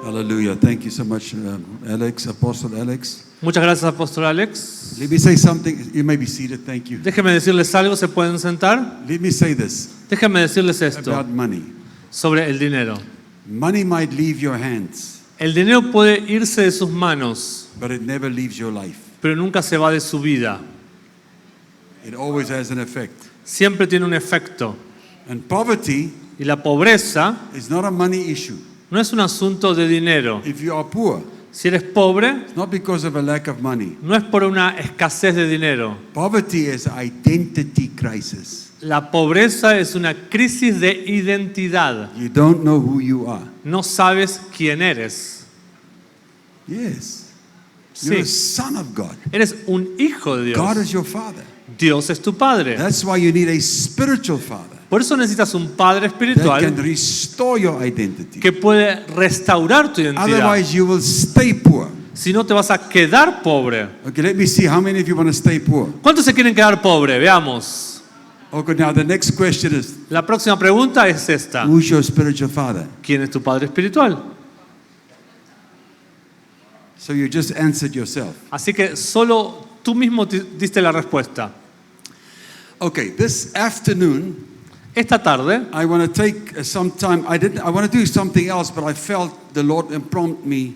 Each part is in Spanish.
Hallelujah. Thank you so much, Alex, Apostle Alex. Muchas gracias, Apóstol Alex. Let me say something. You may be seated. Thank you. Déjenme decirles algo, ¿se pueden sentar? Let me say this Déjenme decirles esto about money. sobre el dinero. Money might leave your hands, El dinero puede irse de sus manos, but it never leaves your life. pero nunca se va de su vida. It always has an effect. Siempre tiene un efecto. And poverty Y la pobreza is not a money issue. no es un asunto de dinero. If you are poor, Si eres pobre, it's not because of a lack of money. no es por una escasez de dinero. Poverty is identity crisis. La pobreza es una crisis de identidad. You don't know who you are. No sabes quién eres. Yes. You're a Sí, son of God. eres un hijo de God Dios. is your father. Dios es tu padre. That's why you need a spiritual father Por eso necesitas un padre that can espiritual restore your identity. que puede restaurar tu identidad. Otherwise, you will stay poor. Si no, te vas a quedar pobre. Okay, let me see how many of you want to stay poor. ¿Cuántos se quieren quedar pobre? Veamos. Okay, now the next question is, La próxima pregunta es esta. who's your spiritual father? ¿Quién es tu padre espiritual? So you just answered yourself. Así que solo tú mismo diste la respuesta. Okay, this afternoon, Esta tarde I want to take some time. I want to do something else, but I felt the Lord prompt me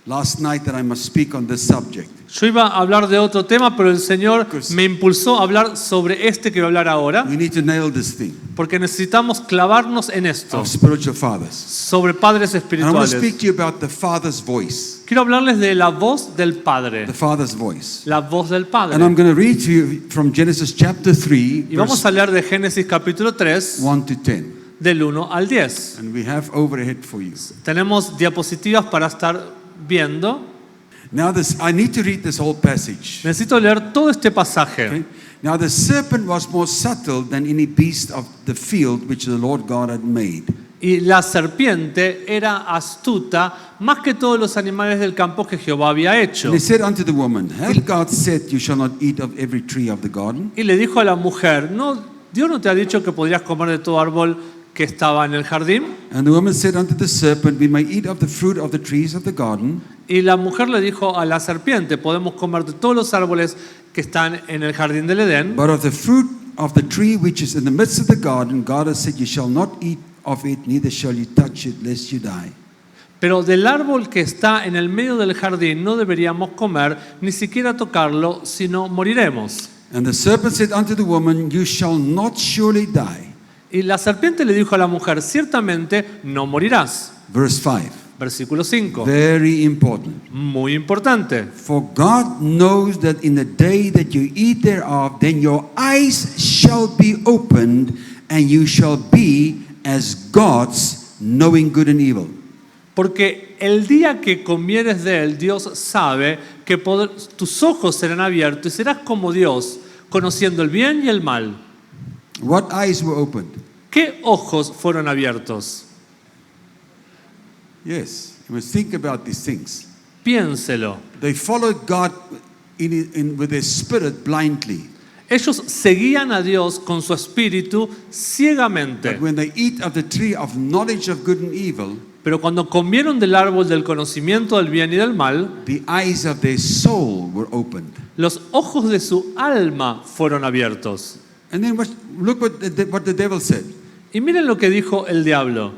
last night that I must speak on this subject. yo iba a hablar de otro tema, pero el Señor Because- me impulsó a hablar sobre este que voy a hablar ahora, We need to nail this thing porque necesitamos clavarnos en esto, of spiritual fathers. sobre padres And I want to speak espirituales. to you about the Father's voice. Quiero hablarles de la voz del Padre, The Father's voice. la voz del And I'm Padre. going to read to you from Genesis chapter 3, Y vamos verse a leer de Génesis capítulo 3, 1 to 10. del 1 al 10. And we have overhead for you. Tenemos diapositivas para estar viendo. Now I need to read this whole passage. Necesito leer todo este pasaje. Okay? Now the serpent was more subtle than any beast of the field which the Lord God had made. Y la serpiente era astuta más que todos los animales del campo que Jehová había hecho. And he said unto the woman, Hath God said, You shall not eat of every tree of the garden? Y le dijo a la mujer, no, Dios no te ha dicho que podrías comer de todo árbol que estaba en el jardín. And the woman said unto the serpent, We may eat of the fruit of the trees of the garden, Y la mujer le dijo a la serpiente, podemos comer de todos los árboles que están en el jardín del Edén, but of the fruit of the tree which is in the midst of the garden, God has said, You shall not eat of it, neither shall you touch it, lest you die. pero del árbol que está en el medio del jardín no deberíamos comer, ni siquiera tocarlo, sino moriremos. And the serpent said unto the woman, You shall not surely die. Y la serpiente le dijo a la mujer, ciertamente no morirás. Verse 5. Versículo 5. Very important. Muy importante. For God knows that in the day that you eat thereof, then your eyes shall be opened, and you shall be as gods, knowing good and evil. Porque el día que comieres de él, Dios sabe que tus ojos serán abiertos y serás como Dios, conociendo el bien y el mal. What eyes were opened? ¿Qué ojos fueron abiertos? Yes, you must think about these things. Piénselo. They followed God with their spirit blindly. Ellos seguían a Dios con su espíritu ciegamente. But when they eat of the tree of knowledge of good and evil, Pero cuando comieron del árbol del conocimiento del bien y del mal, the eyes of their soul were opened. los ojos de su alma fueron abiertos. And then look what the devil said. Y miren lo que dijo el diablo.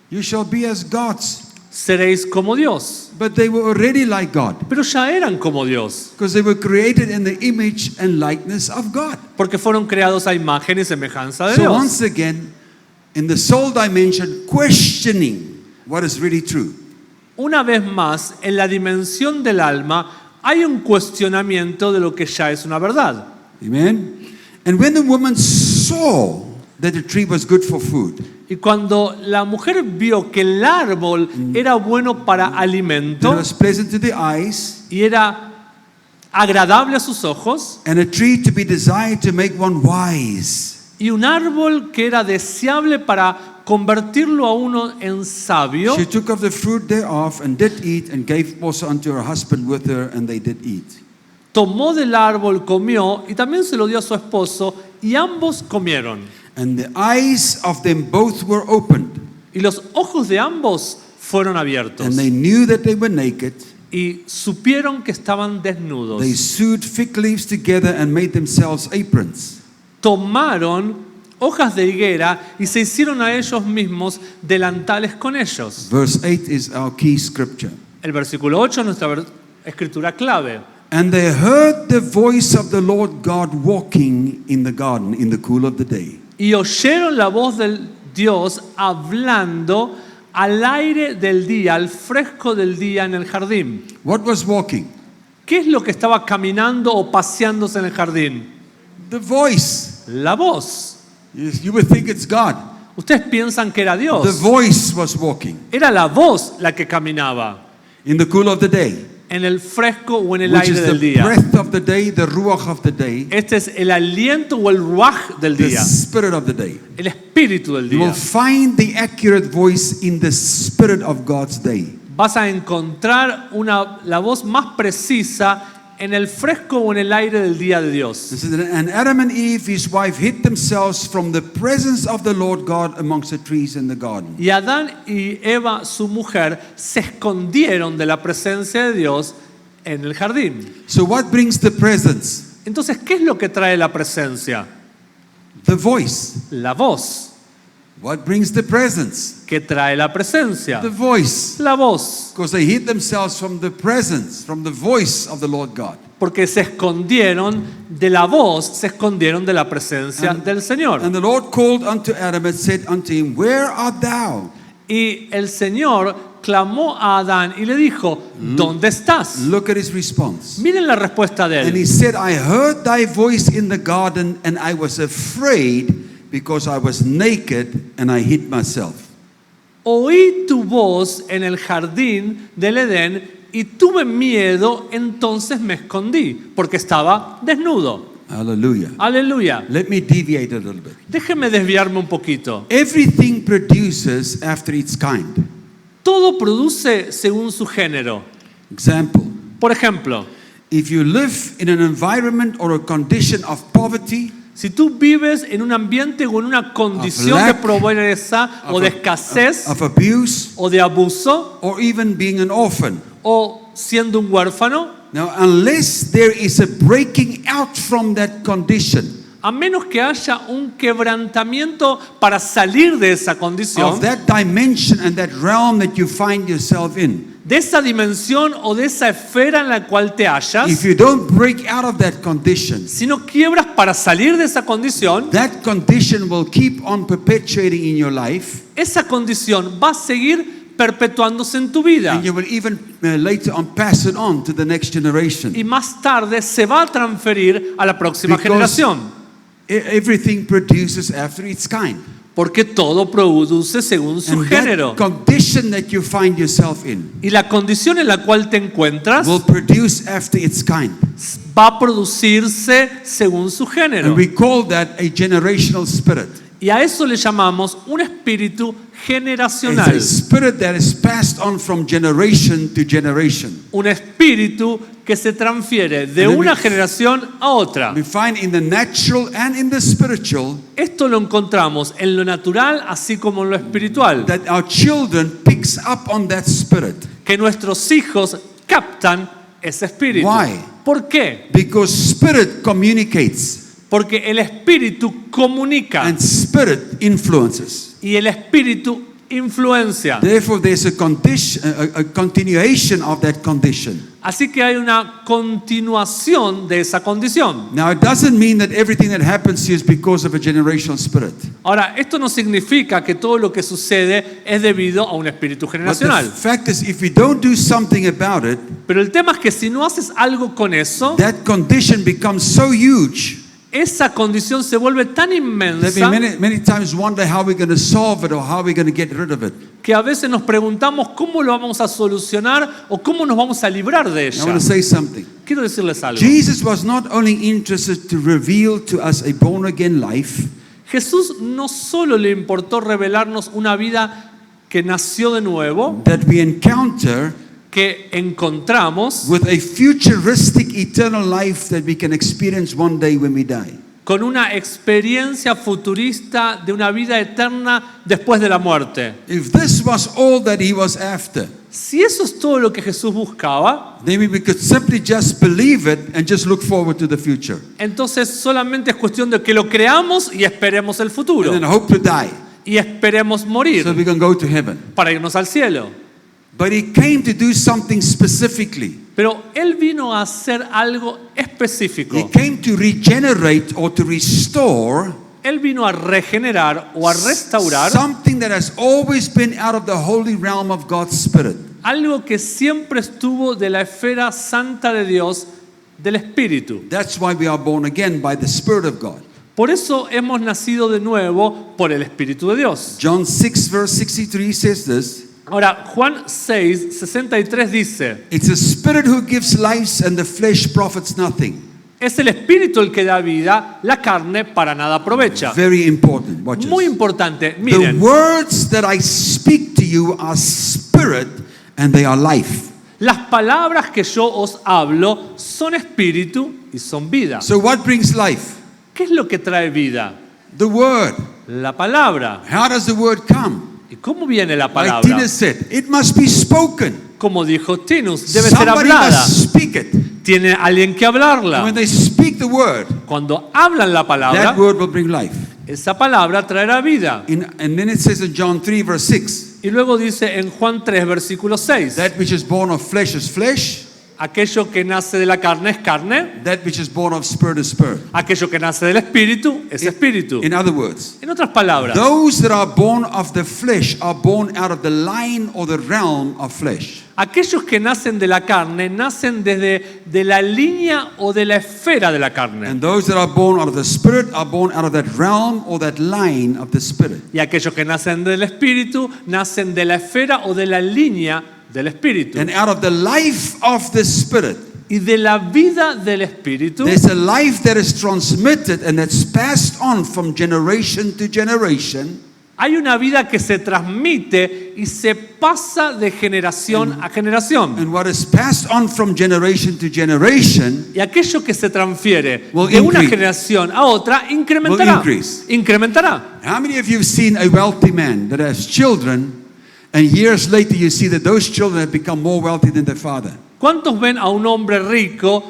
You shall be as gods. Seréis como Dios. But they were already like God, Pero ya eran como Dios, because they were created in the image and likeness of God. porque fueron creados a imagen y semejanza de So Dios. once again, in the soul dimension, questioning what is really true. Una vez más, en la dimensión del alma, hay un cuestionamiento de lo que ya es una verdad. Amen? And when the woman saw that the tree was good for food, Y cuando la mujer vio que el árbol era bueno para that alimento it was pleasant to the eyes, y era agradable a sus ojos, and a tree to be desired to make one wise, y un árbol que era deseable para convertirlo a uno en sabio, she took of the fruit thereof and did eat, and gave also unto her husband with her, and they did eat. tomó del árbol, comió y también se lo dio a su esposo y ambos comieron. And the eyes of them both were opened, Y los ojos de ambos fueron abiertos. and they knew that they were naked. Y supieron que estaban desnudos. They sewed fig leaves together and made themselves aprons. Tomaron hojas de higuera y se hicieron a ellos mismos delantales con ellos. Verse 8 is our key scripture. El versículo 8 es nuestra escritura clave. And they heard the voice of the Lord God walking in the garden in the cool of the day. Y oyeron la voz del Dios hablando al aire del día, al fresco del día en el jardín. What was walking? ¿Qué es lo que estaba caminando o paseándose en el jardín? The voice. La voz. You would think it's God. Ustedes piensan que era The Dios. voice was walking Era la voz la que caminaba in the cool of the day, en el fresco o en el which aire is del the día. breath of the day, the ruach of the day, Este es el aliento o el ruaj del the día, spirit of the day. el espíritu del You will día. find the accurate voice in the spirit of God's day. Vas a encontrar la voz más precisa en el fresco o en el aire del día de Dios. It says, and Adam and Eve, his wife, hid themselves from the presence of the Lord God amongst the trees in the garden. Y Adán y Eva, su mujer, se escondieron de la presencia de Dios en el jardín. So what brings the presence? Entonces, ¿qué es lo que trae la presencia? The voice. La voz. What brings the presence? ¿Qué trae la presencia? The voice. La voz. Because they hid themselves from the presence, from the voice of the Lord God. Porque se escondieron de la voz, se escondieron de la presencia del Señor. And the Lord called unto Adam and said unto him, Where art thou? Y el Señor clamó a Adán y le dijo, ¿dónde estás? Look at his response. Miren la respuesta de And he él. said, I heard thy voice in the garden, and I was afraid because I was naked and I hid myself. Oí tu voz en el jardín del Edén y tuve miedo, entonces me escondí, porque estaba desnudo. Hallelujah. Aleluya. Let me deviate a little bit. Déjeme desviarme un poquito. Everything produces after its kind. Todo produce según su género. Example, Por ejemplo, if you live in an environment or a condition of poverty, si tú vives en un ambiente o en una condición de lack, pobreza o de escasez of abuse, o de abuso or even being an orphan. o siendo un huérfano, Now, unless there is a breaking out from that condition, a menos que haya un quebrantamiento para salir de esa condición, of that dimension and that realm that you find yourself in, de esa dimensión o de esa esfera en la cual te hallas, if you don't break out of that condition, si no quiebras para salir de esa condición, that condition will keep on perpetuating in your life, esa condición va a seguir perpetuándose en tu vida. and you will even later on pass it on to the next generation. Y más tarde se va a transferir a la próxima Because generación. Everything produces after its kind. Porque todo produce según su And género. that condition that you find yourself in Y la condición en la cual te encuentras will produce after its kind. va a producirse según su género. And we call that a generational spirit. Y a eso le llamamos un espíritu It's generacional. a spirit that is passed on from generation to generation. Un espíritu que se transfiere de And then una we- generación a otra. We find in the natural and in the spiritual Esto lo encontramos en lo natural así como en lo espiritual. that our children picks up on that spirit. Que nuestros hijos captan ese espíritu. Why? ¿Por qué? Because spirit communicates Porque el espíritu comunica and spirit influences. y el espíritu influencia. Therefore, there's a condition, a continuation of that condition. Así que hay una continuación de esa condición. Now, it doesn't mean that everything that happens to you is because of a generational spirit. Ahora, esto no significa que todo lo que sucede es debido a un espíritu But the generacional. fact is, if we don't do something about it, Pero el tema es que si no haces algo con eso, that condition becomes so huge esa condición se vuelve tan that we inmensa many times wonder how we're going to solve it or how we're going to get rid of it. que a veces nos preguntamos cómo lo vamos a solucionar o cómo nos vamos a librar de I ella. want to say something. Quiero decirles algo. Jesus was not only interested to reveal to us a born again life, Jesús no solo le importó revelarnos una vida que nació de nuevo, that we encounter que encontramos with a futuristic eternal life that we can experience one day when we die. con una experiencia futurista de una vida eterna después de la muerte. If this was all that he was after, Si eso es todo lo que Jesús buscaba, then we could simply just believe it and just look forward to the future. entonces solamente es cuestión de que lo creamos y esperemos el futuro. And then hope to die Y esperemos morir so we can go to heaven. para irnos al cielo. But he came to do something specifically. Pero Él vino a hacer algo específico. He came to regenerate or to restore Él vino a regenerar o a restaurar something that has always been out of the holy realm of God's Spirit. algo que siempre estuvo de la esfera santa de Dios, del Espíritu. That's why we are born again by the Spirit of God. Por eso hemos nacido de nuevo por el Espíritu de Dios. John 6 verse 63 says this. Ahora, Juan 6, 63 dice, It's the Spirit who gives life and the flesh profits nothing. es el Espíritu el que da vida, la carne para nada aprovecha. Very important. Watch Muy this. importante, The miren, words that I speak to you are spirit and they are life. las palabras que yo os hablo son espíritu y son vida. So what brings life? ¿Qué es lo que trae vida? The word. La palabra. How does the word come? ¿Y cómo viene la Like palabra? Tina said, it must be spoken. Como dijo Tinus, debe ser Somebody hablada. must speak it. Tiene alguien que And when hablarla. they speak the word, Cuando hablan la that palabra, word will bring life. esa palabra traerá vida. And then it says in John 3 verse 6, Y luego dice en Juan 3, versículo 6, that which is born of flesh is flesh, aquello que nace de la carne es carne, that which is born of spirit is spirit. aquello que nace del espíritu es espíritu. In other words, En otras palabras, those that are born of the flesh are born out of the line or the realm of flesh. aquellos que nacen de la carne nacen desde de la línea o de la esfera de la carne. And those that are born out of the spirit are born out of that realm or that line of the spirit. Y aquellos que nacen del espíritu nacen de la esfera o de la línea del espíritu. And out of the life of the spirit, Y de la vida del espíritu there's a life that is transmitted and that's passed on from generation to generation. hay una vida que se transmite y se pasa de generación a generación. And what is passed on from generation to generation Y aquello que se transfiere Will de una increase. generación a otra incrementará. Will increase. Incrementará. How many of you have seen a wealthy man that has children and years later you see that those children have become more wealthy than their father? ¿Cuántos ven a un hombre rico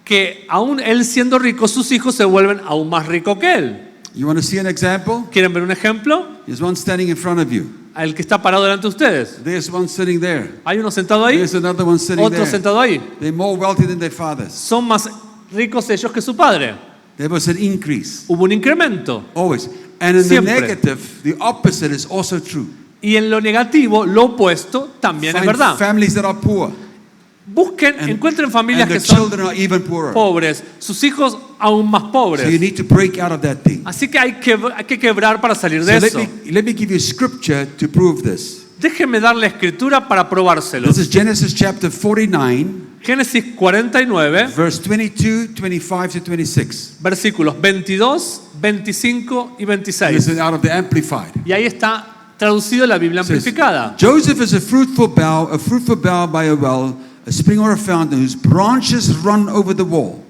que aún él siendo rico sus hijos se vuelven aún más ricos que él? You want to see an example? ¿Quieren ver un ejemplo? There's one standing in front of you. El que está parado delante de ustedes. There's one sitting there. Hay uno sentado ahí, There's another one sitting otro there. sentado ahí. They're more wealthy than their fathers. Son más ricos ellos que su padre. There was an increase. Hubo un incremento. Always. And in the Siempre. negative, the opposite is also true. Y en lo negativo, lo opuesto también es Find verdad. families that are poor. Busquen, encuentren familias And the que son children are even poorer. pobres, sus hijos aún más So you pobres. need to break out of that thing. Así que hay que quebrar para salir So de let eso. me give you scripture to prove this. Déjenme dar la escritura para probárselo. This is Genesis chapter 49, Génesis 49, verse 22, 25 to 26. versículos 22, 25 y This 26. is out of the Amplified. Y ahí está traducido la Biblia It says, amplificada. Joseph is a fruitful bough by a well, a spring or a fountain whose branches run over the wall.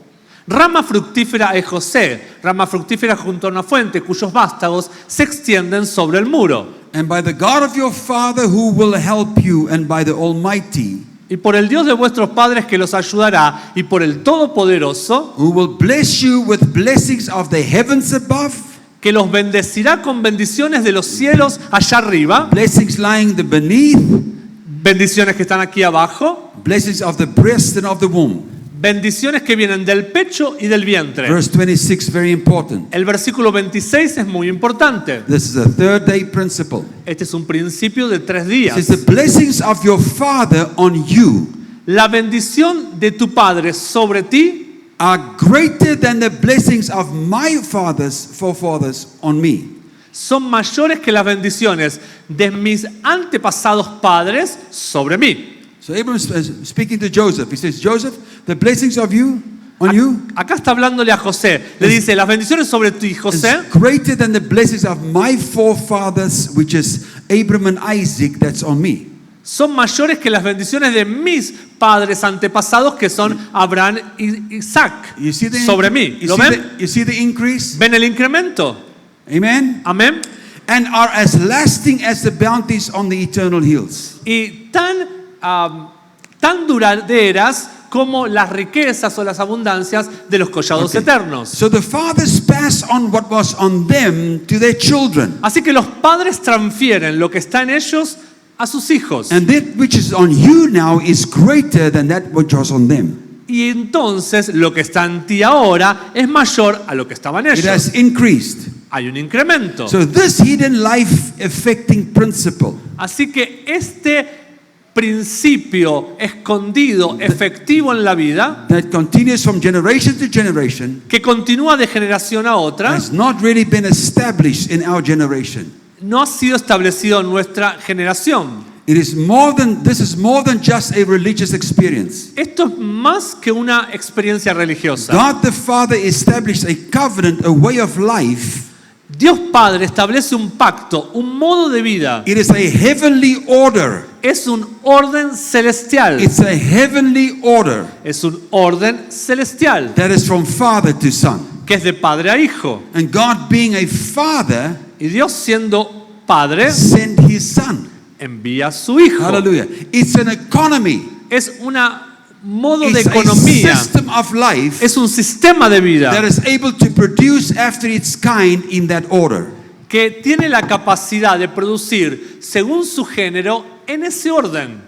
Rama fructífera es José, rama fructífera junto a una fuente cuyos vástagos se extienden sobre el muro. And by the God of your father who will help you, and by the Almighty, Y por el Dios de vuestros padres que los ayudará, y por el Todopoderoso, who will bless you with blessings of the heavens above, que los bendecirá con bendiciones de los cielos allá arriba, blessings lying beneath, bendiciones que están aquí abajo, blessings of the breast and of the womb. bendiciones que vienen del pecho y del vientre. Verse 26, very important. El versículo 26 es muy importante. This is a third day principle. Este es un principio de 3 It días. says the blessings of your father on you La bendición de tu padre sobre ti are greater than the blessings of my forefathers on me. son mayores que las bendiciones de mis antepasados padres sobre mí. So Abraham is speaking to Joseph. He says, Joseph, the blessings of you on you Acá está hablándole a José. Le dice, las bendiciones sobre ti, is José, greater than the blessings of my forefathers, which is Abraham and Isaac, that's on me. son mayores que las bendiciones de mis padres antepasados, que son Abraham y Isaac, You see the, sobre mí. you ¿Lo see ven? you see the increase? ¿Ven el incremento? Amen? Amén. And are as lasting as the bounties on the eternal hills. Y tan duraderas como las riquezas o las abundancias de los collados Okay. eternos. So the fathers pass on what was on them to their children. Así que los padres transfieren lo que está en ellos a sus hijos. And that which is on you now is greater than that which was on them. Y entonces lo que está en ti ahora es mayor a lo que estaba en It ellos. has increased. Hay un incremento. So this hidden life affecting principle Así que este principio escondido, efectivo en la vida, that continues from generation to generation que continúa de generación a otra, has not really been established in our generation. no ha sido establecido en nuestra generación. This is more than just a religious experience. Esto es más que una experiencia religiosa. God the Father established a covenant, a way of life. Dios Padre establece un pacto, un modo de vida. It is a heavenly order. Es un orden celestial. It's a heavenly order Es un orden celestial that is from father to son. que es de padre a hijo. And God being a father Y Dios, siendo padre, sent his son. envía a su hijo. Hallelujah. It's an economy. Es un modo de It's a economía. system of life Es un sistema de that vida is able to produce after its kind in that order. que tiene la capacidad de producir según su género en ese orden.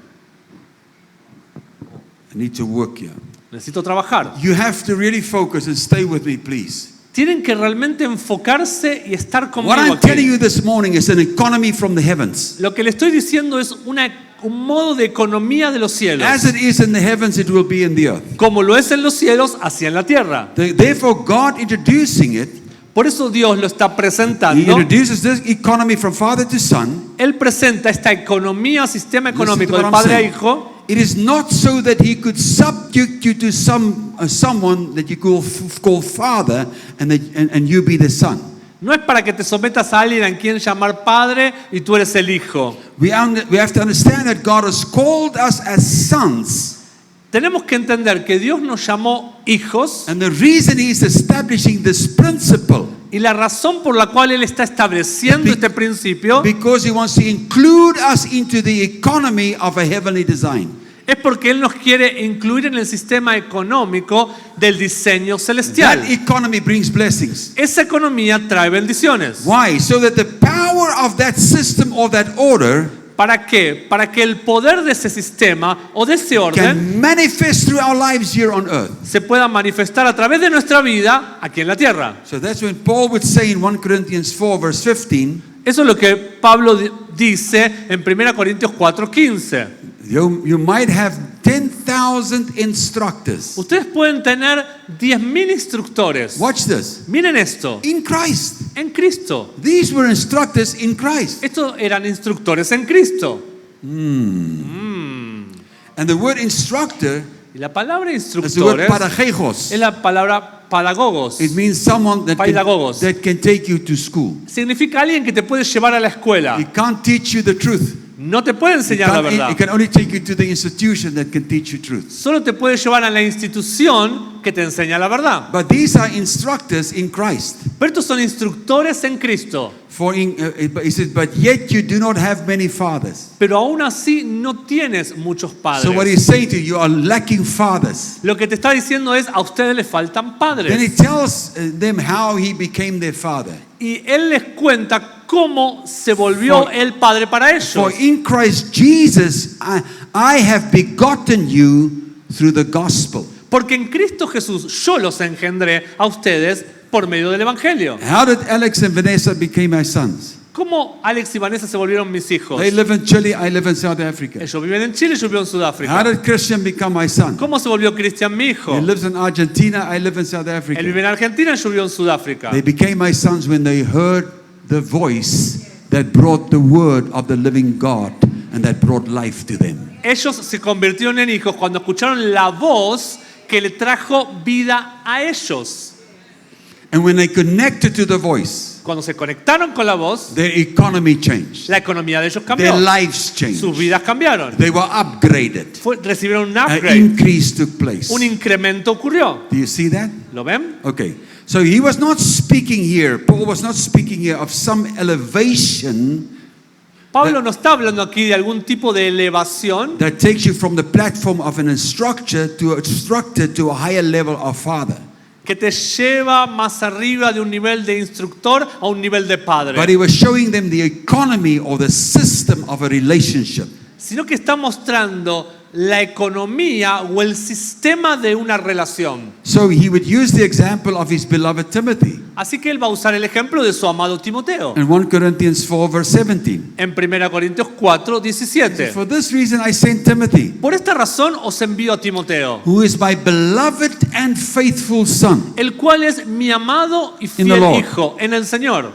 I need to work here. Necesito trabajar. You have to really focus and stay with me, please. Tienen que realmente enfocarse y estar conmigo What I'm telling aquí. you this morning is an economy from the heavens. Lo que le estoy diciendo es un modo de economía de los cielos. As it is in the heavens, it will be in the earth. Como lo es en los cielos, así en la tierra. Therefore, God introducing it, Por eso Dios lo está He presentando. introduces this economy from father to son. Él presenta esta economía, sistema económico Listen de to what I'm padre a saying. hijo. It is not so that He could subject you to someone that you call father, and you be the son. No es para que te sometas a alguien a quien llamar padre y tú eres el hijo. We have to understand that God has called us as sons. Tenemos que entender que Dios nos llamó hijos And the reason He is establishing this principle, y la razón por la cual Él está estableciendo este principio because He wants to include us into the economy of a heavenly design. es porque Él nos quiere incluir en el sistema económico del diseño celestial. That economy brings blessings. Esa economía trae bendiciones. Why? So that the power of that system or that order ¿Para qué? Para que el poder de ese sistema o de ese orden can manifest through our lives here on earth. se pueda manifestar a través de nuestra vida aquí en la tierra. So that's when Paul would say in 1 Corinthians 4 verse 15, Eso es lo que Pablo dice en 1 Corintios 4:15. you might have 10,000 instructors. Ustedes pueden tener 10.000 instructores. Watch this. Miren esto, In Christ. en Cristo. These were instructors in Christ. Estos eran instructores en Cristo. And the word instructor Y la palabra is the word instructores paragegos. es la palabra pedagogos. It means someone Pedagogos. that can take you to school. Significa alguien que te puede llevar a la escuela. He can't teach you the truth. No te puede He enseñar la verdad. can only take you to the institution that can teach you truth. Solo te puede llevar a la institución que te enseña la verdad. But these are instructors in Christ. Pero estos son instructores en Cristo. He says, but yet you do not have many fathers. Pero aún así no tienes muchos So what padres. he's saying to you, you are lacking fathers. Lo que te está diciendo es, a ustedes les faltan Then he padres. tells them how he became their father. Y Él les cuenta cómo se volvió For- el padre para ellos. For in Christ Jesus, I have begotten you through the gospel. Porque en Cristo Jesús yo los engendré a ustedes por medio del Evangelio. How did Alex and Vanessa become my sons? ¿Cómo Alex y Vanessa se volvieron mis hijos? They live in Chile, I live in South Africa. Ellos viven en Chile, yo vivo en How Sudáfrica. did Christian become my son? ¿Cómo se volvió Cristian mi hijo? He lives in Argentina, I live in South Él Africa. vive en Argentina, yo vivo en Sudáfrica. They became my sons when they heard the voice that brought the word of the living God and that brought life to them. Ellos se convirtieron en hijos cuando escucharon la voz que le trajo vida a ellos. And when they connected to the voice, Cuando se conectaron con la voz, their economy changed. la economía de ellos Their cambió. lives changed. Sus vidas cambiaron. They were upgraded. Recibieron un An upgrade. increase took place. Un incremento ocurrió. Do you see that? ¿Lo ven? Okay. So he was not speaking here, Paul was not speaking here of some elevation Pablo no está hablando aquí de algún tipo de elevación that takes you from the platform of an instructor to a higher level of father. que te lleva más arriba de un nivel de instructor a un nivel de But padre, he was showing them the economy or the system of a relationship. sino que está mostrando la economía o el sistema de una relación. So he would use the example of his beloved Timothy Así que él va a usar el ejemplo de su amado Timoteo in 1 Corinthians 4 verse 17. en 1 Corintios 4, 17. For this reason I sent Timothy, Por esta razón os envío a Timoteo, who is my beloved and faithful son. el cual es mi amado y In the fiel Lord. hijo en el Señor.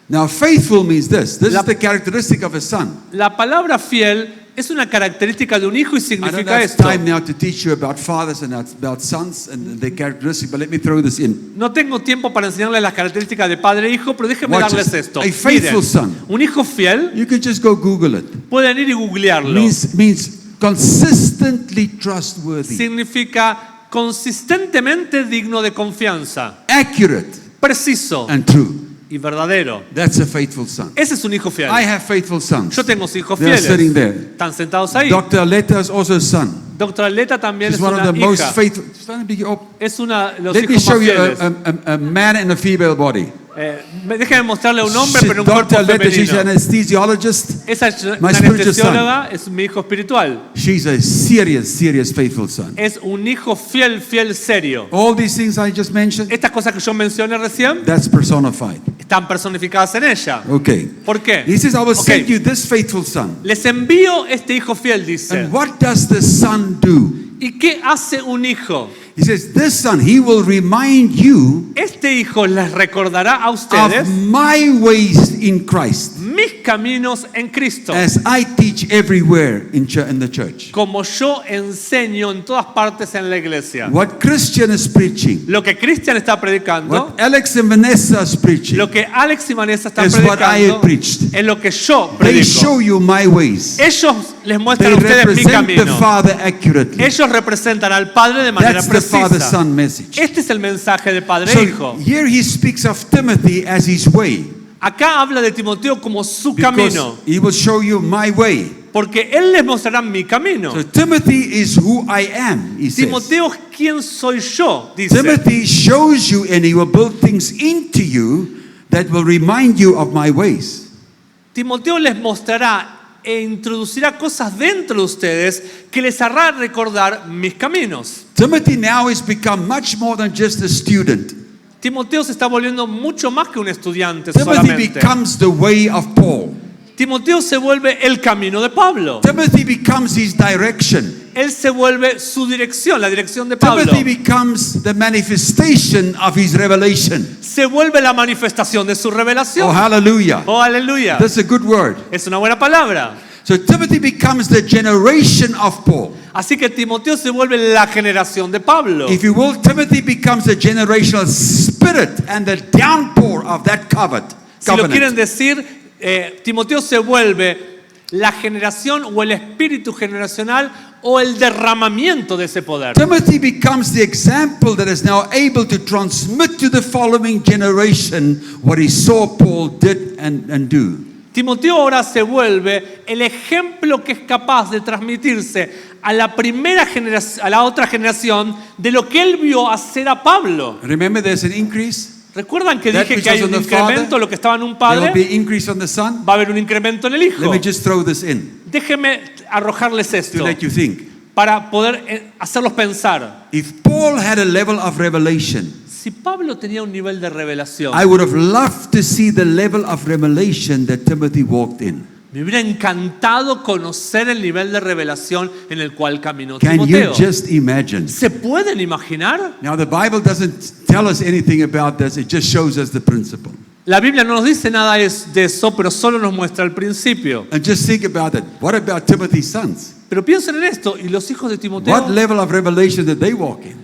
Now faithful means this. This La- is the characteristic of a son. La palabra fiel es una característica de un hijo y I don't significa have esto. time now to teach you about fathers and about sons and their characteristics, but let me throw this in. No tengo tiempo para enseñarles las características de padre e hijo, pero déjenme Watch darles this. esto. A faithful Miren, son. un hijo fiel, You can just go Google it. pueden ir y googlearlo. Means consistently trustworthy, Significa consistentemente digno de confianza, accurate, preciso and true. y verdadero. That's a faithful son. Ese es un hijo fiel. I have faithful sons. Yo tengo hijos They're fieles. sitting there. Están sentados ahí. Dr. Aletta is also a son. Doctora Leta también She's es one of una the most hija. faithful. Stand up. Es una de los Let me hijos show más you fieles. a man in a female body. Déjenme mostrarle a un hombre, She's pero un cuerpo Dr. Aletta, she's an femenino. anesthesiologist. Esa es My una spiritual anestesióloga, es mi hijo espiritual. She's a serious, faithful son. Es un hijo fiel, serio. All these things I just mentioned, Estas cosas que yo mencioné recién that's personified. están personificadas en ella. Okay. ¿Por qué? He says, I will Ok. send you this faithful son. Les envío este hijo fiel, dice. And what does the son do? ¿Y qué hace un hijo? He says, this son, he will remind you Este hijo les recordará a of ustedes my ways in Christ, mis caminos en Cristo, as I teach everywhere in the church. como yo enseño en todas partes en la iglesia. What Christian is preaching, Lo que Cristian está predicando, what Alex and Vanessa is preaching, lo que Alex y Vanessa están is what I have predicando, preached. es lo que yo They predico. show you my ways. Ellos les They muestran a ustedes mi represent the camino. Father accurately. Ellos representan al Padre de manera That's the precisa. Father-Son message. Este es el mensaje de Padre e So Hijo. here he speaks of Timothy as his way, Acá habla de Timoteo como su because camino, he will show you my way. porque él les mostrará mi camino. So Timothy is who I am, he says. Timoteo, ¿quién soy yo? Dice. Timothy shows you and he will build things into you that will remind you of my ways. Timoteo les mostrará e introducirá cosas dentro de ustedes que les hará recordar mis caminos. Timothy now has become much more than just a student. Timoteo se está volviendo mucho más que un estudiante Timothy solamente. becomes the way of Paul. Timoteo se vuelve el camino de Pablo. Timothy becomes his direction. Él se vuelve su dirección, la dirección de Pablo. Timothy becomes the manifestation of his revelation. Se vuelve la manifestación de su revelación. Oh, hallelujah. Oh, aleluya. That's a good word. Es una buena palabra. So Timothy becomes the generation of Paul. Así que Timoteo se vuelve la generación de Pablo. If you will, Timothy becomes the generational spirit and the downpour of that Si lo quieren covenant. decir, Timoteo se vuelve la generación o el espíritu generacional o el derramamiento de ese poder. Timothy becomes the example that is now able to transmit to the following generation what he saw Paul did and do. Timoteo ahora se vuelve el ejemplo que es capaz de transmitirse a la primera generación, a la otra generación de lo que él vio hacer a Pablo. Remember, there's an increase. ¿Recuerdan que That dije which que hay was un on the incremento, Father, lo que estaba en un There will padre? be increase on the Son. Va a haber un incremento en el hijo. Let me just throw this in Déjenme arrojarles to esto let you think. para poder hacerlos pensar. If Paul had a level of revelation, Si Pablo tenía un nivel de revelación, I would have loved to see the level of revelation that Timothy walked in. me hubiera encantado conocer el nivel de revelación en el cual caminó Can you Timoteo. just imagine? ¿Se pueden imaginar? Now, the Bible doesn't tell us anything about this, it just shows us the principle. La Biblia no nos dice nada de eso, pero solo nos muestra el principio. And just think about it. What about Timothy's sons? Pero piensen en esto, y los hijos de What Timoteo, level of revelation did they walk in?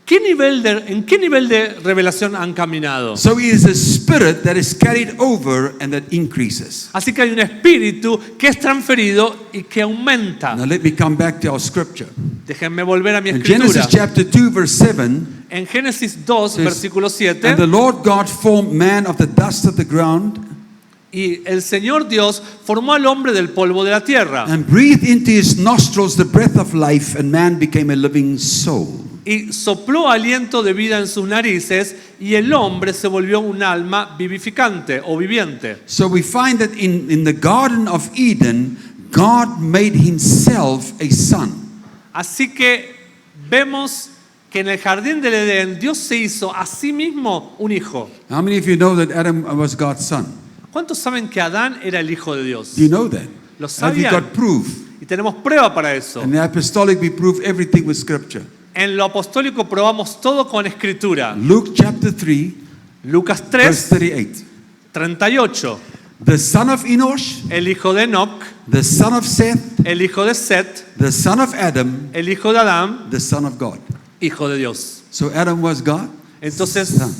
¿En qué nivel de revelación han caminado? So it is a spirit that is carried over and that increases. Así que hay un espíritu que es transferido y que aumenta. Now let me come back to our scripture. Déjenme volver a mi In escritura. Genesis chapter 2 verse 7, En Génesis 2, says, versículo and 7, the Lord God formed man of the dust of the ground y el Señor Dios formó al hombre del polvo de la tierra and breathed into his nostrils the breath of life, and man became a living soul. y sopló aliento de vida en sus narices y el hombre se volvió un alma vivificante o viviente. So we find that in the Garden of Eden, God made himself a son. Así que vemos que en el jardín del Edén Dios se hizo a sí mismo un hijo. How many of you know that Adam was God's son? ¿Cuántos saben que Adán era el hijo de Dios? Do you know that? ¿Lo Have you sabían? got proof? Y tenemos prueba para eso. In the apostolic, we prove everything with scripture. En lo apostólico probamos todo con escritura. Luke chapter 3, Lucas verse 3, 38. 38. The son of Enosh, El hijo de Enoch, the son of Seth, el hijo de Set, the son of Adam, el hijo de Adán, the son of God. hijo de Dios. So Adam was God. Entonces, Son.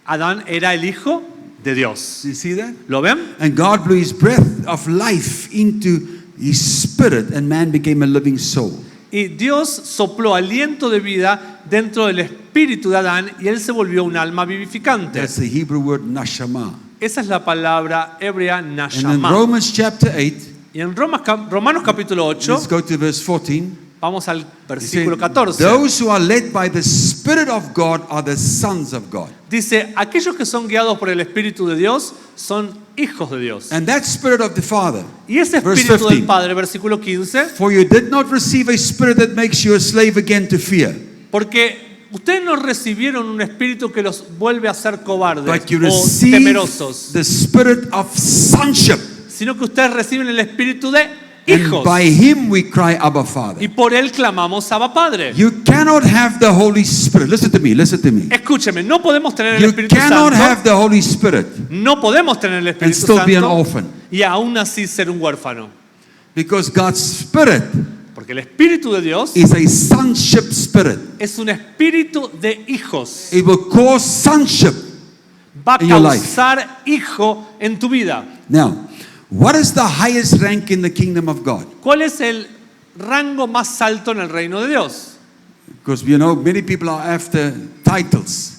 Adán era el hijo de Dios. Do you see that? ¿Lo ven? And God blew his breath of life into his spirit, and man became a living soul. Y Dios sopló aliento de vida dentro del espíritu de Adán y él se volvió un alma vivificante. That's the Hebrew word nashama. Esa es la palabra hebrea And in nashama. Romans chapter 8, Y en Romanos capítulo 8, let's go to verse 14. vamos al It versículo says, 14. those who are led by the Spirit of God are the sons of God. Dice, aquellos que son guiados por el Espíritu de Dios son hijos de Dios. And that Spirit of the Father. Y ese Verse Espíritu 15. del Padre, versículo 15, For you did not receive a spirit that makes you a slave again to fear, porque ustedes no recibieron un espíritu que los vuelve a ser cobardes but you o received temerosos, the spirit of sonship. sino que ustedes reciben el espíritu de And hijos. by him we cry, Abba, Y Father. por él clamamos Abba Padre. You cannot have the Holy Spirit. Listen to me, listen to me. Escúcheme, no podemos tener el You Espíritu cannot Santo, have the Holy Spirit no podemos tener el and Espíritu still be an Santo orphan. y aún así ser un huérfano. Because God's Spirit Porque el Espíritu de Dios is a sonship spirit. es un espíritu de hijos. It will cause sonship. Va a in your life. causar hijo en tu vida. Now, what is the highest rank in the kingdom of God? ¿Cuál es el rango más alto en el reino de Dios? Because you know, many people are after titles.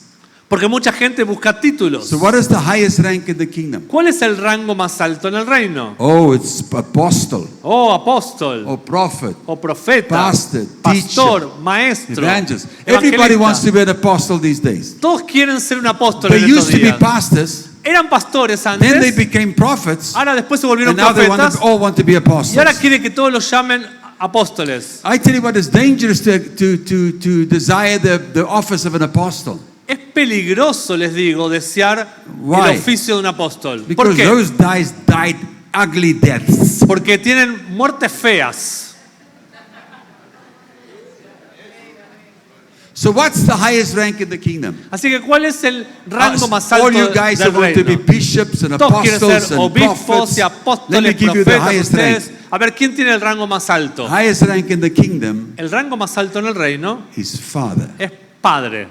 Porque mucha gente busca títulos. So, what is the highest rank in the kingdom? ¿Cuál es el rango más alto en el reino? Oh, it's apostle, Oh, apóstol, or prophet, o profeta, pastor, pastor, maestro, evangelist. Everybody evangelista. wants to be an apostle these days. Todos quieren ser un apóstol They en estos used to be días. pastors, Eran pastores then they antes, became prophets, ahora después se volvieron and now they profetas all want to be y ahora apostles. quieren que todos los llamen apóstoles. I tell you what, it's dangerous to desire the office of an apostle. Es peligroso, les digo, desear Why? el oficio de un apóstol. ¿Por Because qué? those guys died ugly deaths. Porque tienen muertes feas. So what's the highest rank in the kingdom? Así que, ¿cuál es el rango más All alto you guys del that want to be reino? bishops and Todos quieren apostles ser and obispos prophets. y Let me apóstoles, give you the profetas. highest rank. Ustedes, a ver, ¿quién tiene el rango más alto? Highest rank in the kingdom El rango más alto en el reino is Father. es Padre.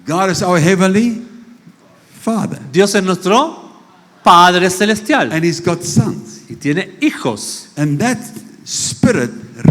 God is our heavenly Father. Dios es nuestro Padre celestial And He's got sons. y tiene hijos. And that spirit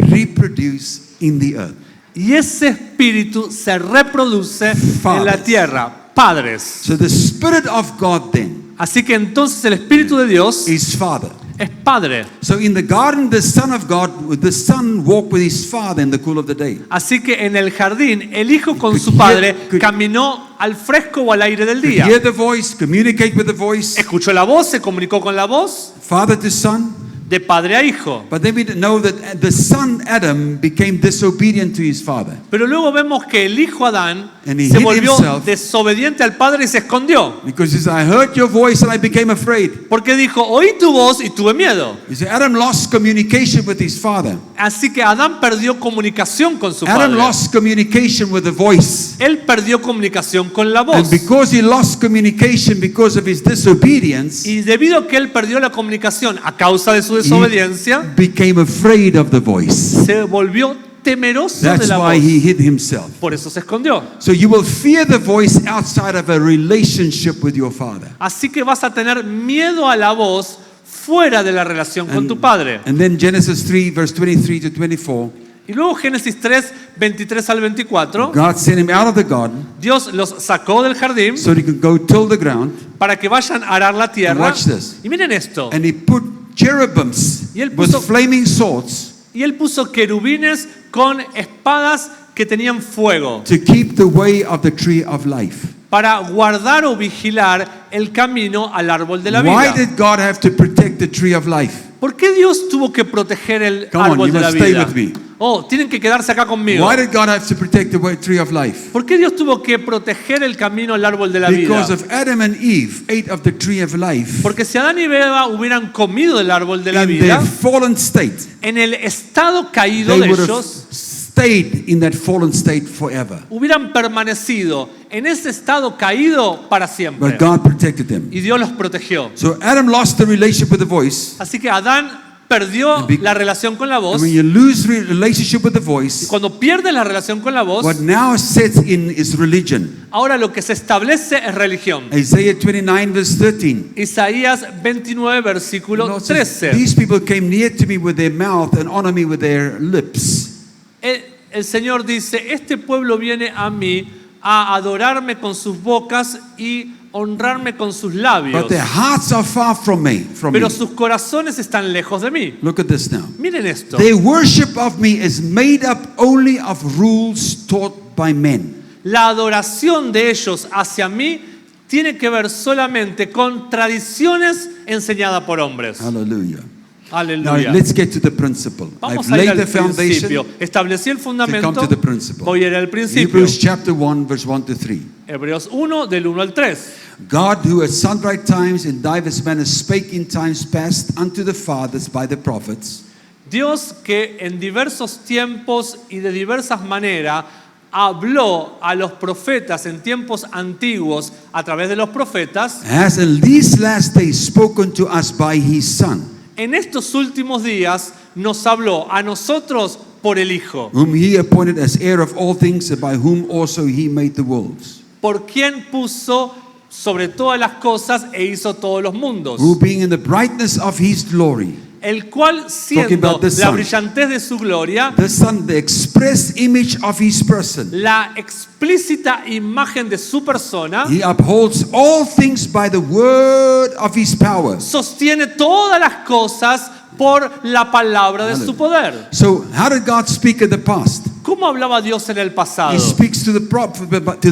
reproduce in the earth. Y ese espíritu se reproduce en la Fathers. tierra. Padres. So the spirit of God then Así que entonces el espíritu de Dios is Father. es Padre. So in the garden, the Son of God, the Son walked with his Father in the cool of the day. Así que en el jardín el hijo con Could su hear- padre could- caminó al fresco o al aire del Could día. hear the voice, communicate with the voice, Escuchó la voz, se comunicó con la voz father to son. de padre a hijo. But then we know that the son Adam became disobedient to his father. Pero luego vemos que el hijo Adán And he se hid volvió himself. desobediente al padre y se escondió. Because he said, I heard your voice and I became afraid. Porque dijo, oí tu voz y tuve miedo. You see, Adam lost communication with his father. Así que Adán perdió comunicación con su Adam padre. lost communication with the voice. Él perdió comunicación con la And voz. because he lost communication because of his disobedience, Y debido a que él perdió la comunicación a causa de su desobediencia, he became afraid of the voice. se volvió temeroso de That's la why voz. he hid himself. Por eso se escondió. So you will fear the voice outside of a relationship with your father. Así que vas a tener miedo a la voz fuera de la relación con tu padre. And then Genesis 3, verse 23 to 24, Y luego Génesis 3, 23 al 24, God sent him out of the garden Dios los sacó del jardín so he could go till the ground. para que vayan a arar la And tierra. watch this. Y miren esto. And he put cherubims Y él with puso- flaming swords Y él puso querubines con espadas que tenían fuego to keep the way of the tree of life. para guardar o vigilar el camino al árbol de la Why vida. did God have to protect the tree of life? ¿Por qué Dios tuvo que proteger el Come on, árbol you de la must stay vida? with me. Oh, tienen que quedarse acá conmigo. Why did God have to protect the tree of life? ¿Por qué Dios tuvo que proteger el camino al árbol de la vida? Because if Adam and Eve ate of the tree of life Porque si Adán y Eva hubieran comido del árbol de la in vida, their fallen state, en el estado caído they de would have ellos, stayed in that fallen state forever. hubieran permanecido en ese estado caído para siempre. But God protected them. Y Dios los protegió. So Adam lost the relationship with the voice. Así que Adán perdió And be- la relación con la voz. And when you lose relationship with the Y voice, cuando pierdes la relación con la voz, what now sets in is religion. ahora lo que se establece es religión. Isaiah 29 verse 13. Isaías 29, versículo Lord says, 13. these people came near to me with their mouth and honor me with their lips. El Señor dice, este pueblo viene a mí a adorarme con sus bocas y honrarme con sus labios, But their hearts are far from me. pero sus corazones están lejos de mí. Look at this now. Miren esto. Their worship of me is made up only of rules taught by men. La adoración de ellos hacia mí tiene que ver solamente con tradiciones enseñadas por hombres. Hallelujah. Now Aleluya. let's get to the principle. Vamos I've a ir laid al the foundation principio. Establecí el to fundamento. come to the principle. Voy a ir al principio. Hebrews chapter 1 verse 1 to 3. Hebreos 1, del 1 al 3. God, who at sundry times in divers manners spake in times past unto the fathers by the prophets, Dios que en diversos tiempos y de diversas maneras habló a los profetas en tiempos antiguos a través de los profetas, has in these last days spoken to us by his Son, en estos últimos días nos habló a nosotros por el Hijo, whom he appointed as heir of all things, and by whom also he made the worlds. por quien puso sobre todas las cosas e hizo todos los mundos, Who being in the brightness of his glory, el cual Talking siendo about the la Son. brillantez de su gloria, the Son, the express image of his person, la explícita imagen de su persona, he upholds all things by the word of his power. sostiene todas las cosas por la palabra de su poder. So, how did God speak in the past? ¿Cómo hablaba Dios en el pasado? He speaks to the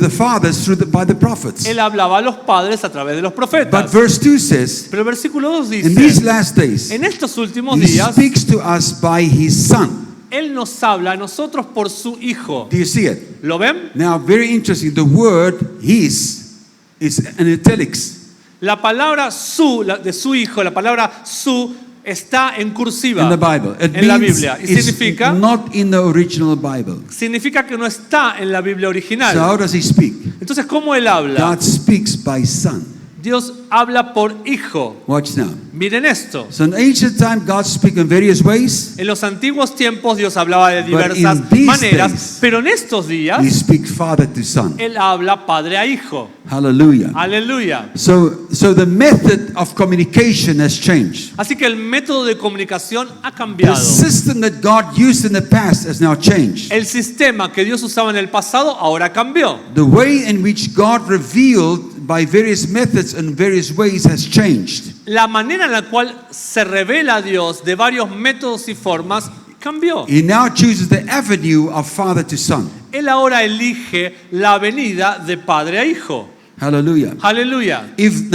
fathers by the prophets. Él hablaba a los padres a través de los But profetas. verse 2 says, Pero el versículo 2 in these dice, last days, en estos últimos he días, speaks to us by his Son. Él nos habla a nosotros por su Hijo. Do you see it? ¿Lo ven? Now, very interesting. The word his is in italics. La palabra su, de su Hijo, la palabra su, está en cursiva In the Bible. It en la means Biblia. Y it's significa not in the original Bible. que no está en la Biblia So original. how does he speak? Entonces, ¿cómo Él habla? God speaks by Son. Dios habla por Hijo. Watch now. Miren esto. So in ancient time, God speaks in various ways. En los antiguos tiempos Dios hablaba de But diversas in these maneras, days, pero en estos días He speaks Father to Son. Él habla padre a hijo. Hallelujah. Aleluya. So the method of communication has changed. Así que el método de comunicación ha The cambiado. system that God used in the past has now changed. El sistema que Dios usaba en el pasado ahora cambió. The way in which God revealed by various methods and various ways has changed. La manera en la cual se revela a Dios de varios métodos y formas cambió. He now chooses the avenue of Father to Son. Él ahora elige la avenida de padre a hijo. Hallelujah. Aleluya. If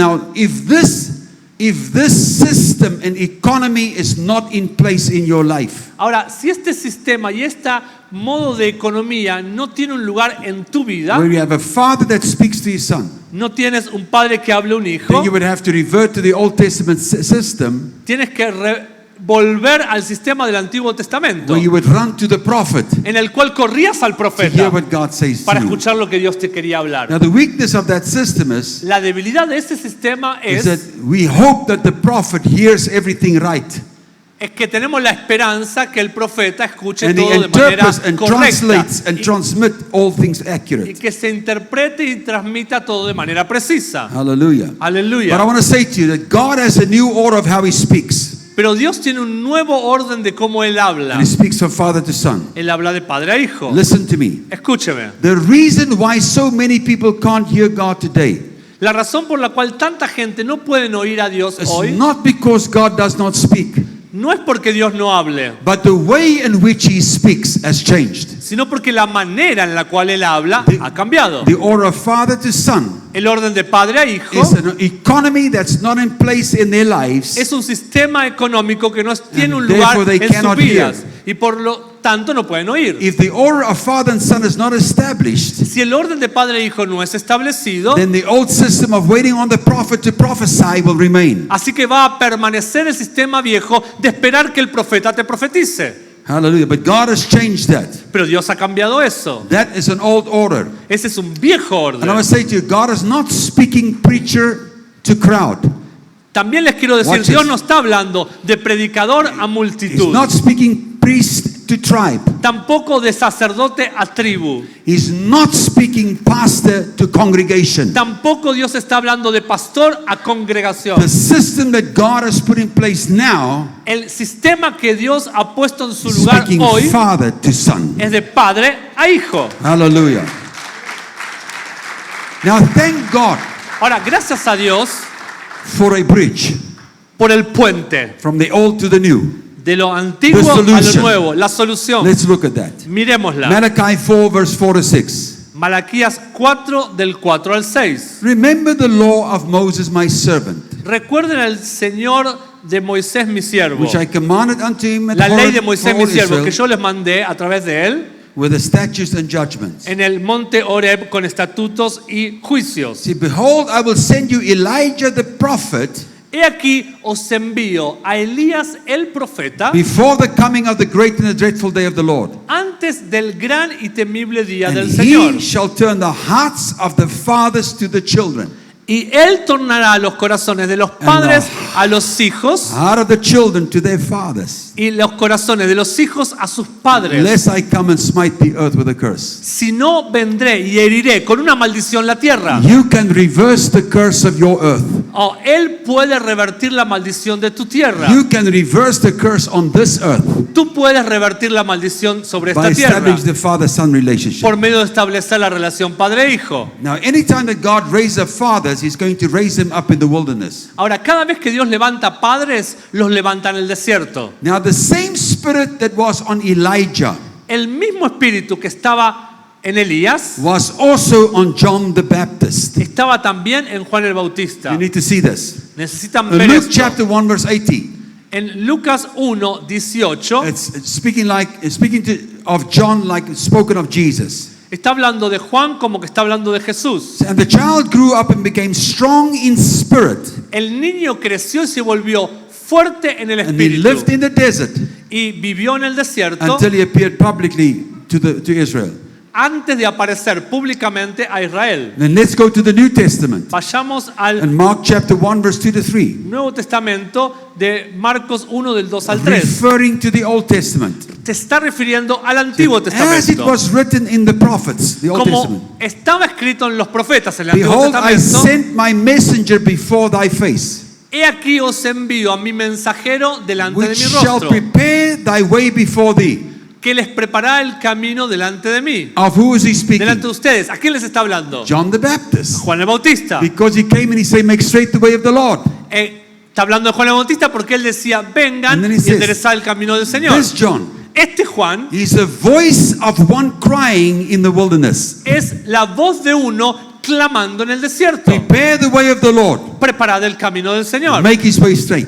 this system and economy is not in place in your life, Ahora, si este sistema y este modo de economía no tiene un lugar en tu vida, where you have a father that speaks to his son, no tienes un padre que hable a un hijo, then you would have to revert to the Old Testament system, tienes que volver al sistema del Antiguo Testamento, where you would run to the prophet en el cual corrías al to profeta hear what God says para to you. escuchar lo que Dios te quería hablar. Now the weakness of that system is La debilidad de ese sistema that es we hope that the prophet hears everything right. es que tenemos la esperanza que el profeta escuche and he todo de manera interprets and correcta translates and transmit all things y accurate. que se interprete y transmita todo de manera precisa. Hallelujah. But I Aleluya. want to say to you that God has a new order of how he speaks. Pero Dios tiene un nuevo orden de cómo Él habla. And he speaks from father to son. Él habla de padre a hijo. Listen to me. Escúcheme. The reason why so many people can't hear God today La razón por la cual tanta gente no pueden oír a Dios is hoy not because God does not speak, no es porque Dios no hable, but the way in which he speaks has changed. sino porque la manera en la cual Él habla ha cambiado. The order of father to son El orden de padre a hijo is an economy that's not in place in their lives. es un sistema económico que no tiene un And lugar therefore they en sus cannot vidas hear. y por lo tanto no pueden oír. If the order of father and son is not established, Si el orden de padre e hijo no es establecido, then the old system of waiting on the prophet to prophesy will remain. así que va a permanecer el sistema viejo de esperar que el profeta te profetice. Hallelujah. But God has changed that. Pero Dios ha cambiado eso. That is an old order. Ese es un viejo And I orden. want to say to you, God is not speaking preacher to crowd. También les quiero decir, Watch Dios this. no está hablando de predicador a He's multitud, not speaking priest to tribe. tampoco de sacerdote a tribu, He's not speaking pastor to congregation. tampoco Dios está hablando de pastor a congregación. The system that God has put in place now El sistema que Dios ha puesto en su is lugar speaking hoy father to son. es de padre a hijo. Hallelujah. Now thank God Ahora, gracias a Dios for a bridge por el puente from the old to the new. de lo antiguo The a lo solution. nuevo, la solución. Let's look at that. Miremosla. Malachi 4 verse 4 to 6. Malaquías 4 del 4 al 6. Remember the law of Moses my servant, Recuerden al Señor de Moisés mi siervo. which I commanded unto him at La ley Horeb de for Moisés all mi siervo que Israel, yo les mandé a través de él with the statutes and judgments. en el monte Horeb con estatutos y juicios. See, behold, I will send you Elijah the prophet He aquí os envío a Elías el profeta before the coming of the great and the dreadful day of the Lord. antes del gran y temible día And del he Señor. shall turn the hearts of the fathers to the children, Y él tornará los corazones de los padres a los hijos heart of the children to their fathers, y los corazones de los hijos a sus padres. lest I come and smite the earth with a curse. Si no, vendré y heriré con una maldición la tierra. You can reverse the curse of your earth. Oh, él puede revertir la maldición de tu tierra. You can reverse the curse on this earth Tú puedes revertir la maldición sobre by esta tierra establishing the father-son relationship. por medio de establecer la relación padre-hijo. Now, anytime that God raises up fathers, He's going to raise them up in the wilderness. Ahora, cada vez que Dios levanta padres, los levanta en el desierto. Now, the same spirit that was on Elijah El mismo espíritu que estaba en Elías was also on John the Baptist. estaba también en Juan el Bautista. You need to see this. Necesitan ver Luke esto. chapter 1 verse 18. En Lucas 1, 18 It's speaking of John like spoken of Jesus. está hablando de Juan como que está hablando de Jesús. And the child grew up and became strong in spirit, El niño creció y se volvió fuerte en el and he lived espíritu in the desert y vivió en el desierto until he appeared publicly to Israel. antes de aparecer públicamente a Israel. Then let's go to the New Testament. Vayamos al And Mark chapter 1 verse 2 to 3. Nuevo Testamento de Marcos 1 del 2 al 3. Referring to the Old Testament. Te está refiriendo al Antiguo As it Testamento. was written in the prophets, the Old Testament. Como estaba escrito en los profetas en el Antiguo Behold, I Testamento. sent my messenger before thy face, He aquí os envío a mi mensajero delante de which mi shall rostro, prepare thy way before thee. que les preparará el camino delante de mí. Of who is he Delante speaking? de ustedes. ¿A quién les está hablando? John the Baptist. Juan el Bautista. Because he came and he said, make straight the way of the Lord. Está hablando de Juan el Bautista porque él decía, vengan And then he y says, enderezad el camino del Señor. This John Este Juan is a voice of one crying in the wilderness. es la voz de uno clamando en el desierto. Prepare the way of the Lord. Preparad el camino del Señor. Make his way straight.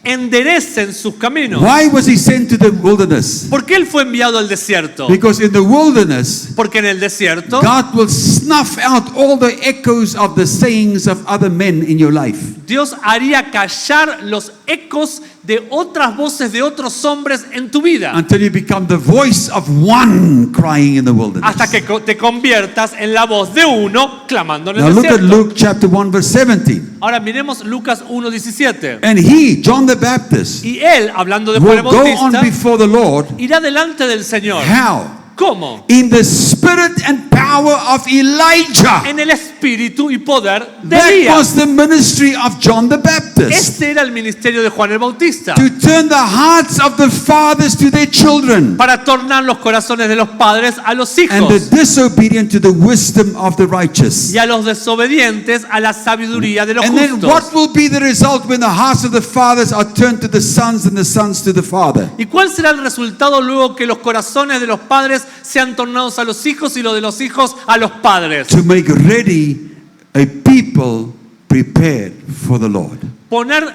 Enderecen sus caminos. Why was he sent to the wilderness? ¿Por qué él fue enviado al desierto? Because in the wilderness, Porque en el desierto God will snuff out all the echoes of the sayings of other men in your life. Dios haría callar los ecos de otras voces de otros hombres en tu vida. until you become the voice of one crying in the wilderness. Hasta que te conviertas en la voz de uno clamando en Now el look at desierto. Luke chapter 1 verse 17. Ahora miremos Lucas 1:17. And he, John the Baptist, Y él, hablando de Juan will el go on Bautista, before the Lord. irá delante del Señor. How? ¿Cómo? In the spirit and power of Elijah. En el espíritu y poder de That Elías. was the ministry of John the Baptist. Este era el ministerio de Juan el Bautista. To turn the hearts of the fathers to their children, Para tornar los corazones de los padres a los and the hijos. disobedient to the wisdom of the righteous. Y a los desobedientes a la sabiduría de los And then what justos. will be the result when the hearts of the fathers are turned to the sons and the sons to the father? ¿Y cuál será el resultado luego que los corazones de los padres sean tornados a los hijos y los de los hijos a los padres? To make ready a people prepared for the Lord. Poner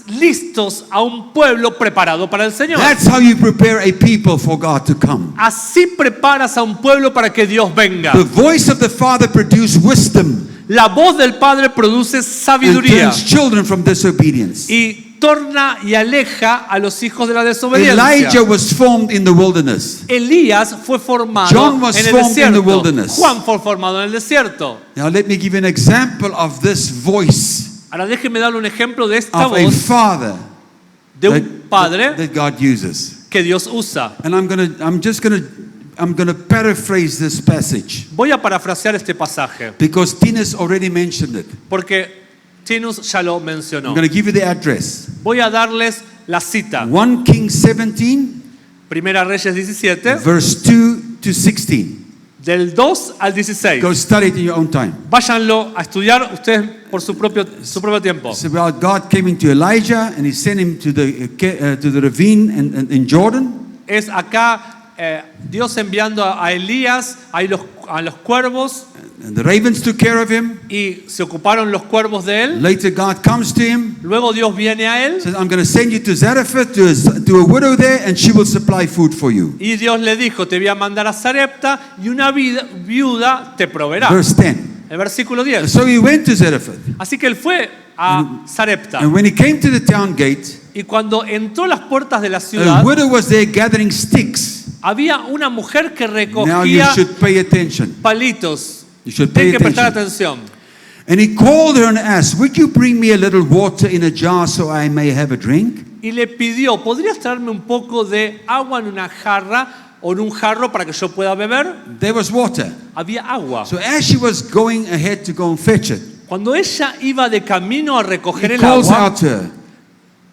listos a un pueblo preparado para el Señor. That's how you prepare a people for God to come. Así preparas a un pueblo para que Dios venga. The voice of the Father produces wisdom La voz del Padre produce and sabiduría turns children from disobedience. y torna y aleja a los hijos de la desobediencia. Elijah was formed in the wilderness. Elías fue formado John was en el formed in the desierto. wilderness. Juan fue formado en el desierto. Now let me give you an example of this voice Ahora déjeme darle un ejemplo de esta of a voz father de un padre that God uses. que Dios usa. And I'm gonna paraphrase this passage Voy a parafrasear este pasaje because Tina's already mentioned it. porque Tinus ya lo mencionó. I'm gonna give you the address. Voy a darles la cita. 1 Kings 17, Primera Reyes 17, verse 2 to 16. del 2 al 16. Go study it in your own time. Váyanlo a estudiar ustedes por su propio tiempo. It's about God came into Elijah and he sent him to the ravine in Jordan. Es acá Dios enviando a Elías a los cuervos And the ravens took care of him. y se ocuparon los cuervos de él. Later God comes to him, Luego Dios viene a él says, I'm going to send you to Zarephath to a widow there and she will supply food for you. y Dios le dijo, te voy a mandar a Sarepta y una viuda te proveerá. Verse 10. El versículo 10. So he went to Zarephath. Así que él fue a Sarepta And when he came to the town gate, y cuando entró a las puertas de la a ciudad widow was there gathering sticks. había una mujer que Now you recogía should pay attention. palitos. You should pay Tienen que prestar attention. atención. And he called her and asked, would you bring me a little water in a jar so I may have a drink? Y le pidió, ¿podrías traerme un poco de agua en una jarra o en un jarro para que yo pueda beber? There was water. Había agua. So as she was going ahead to go and fetch it, Cuando ella iba de camino a recoger he el calls agua, out to her.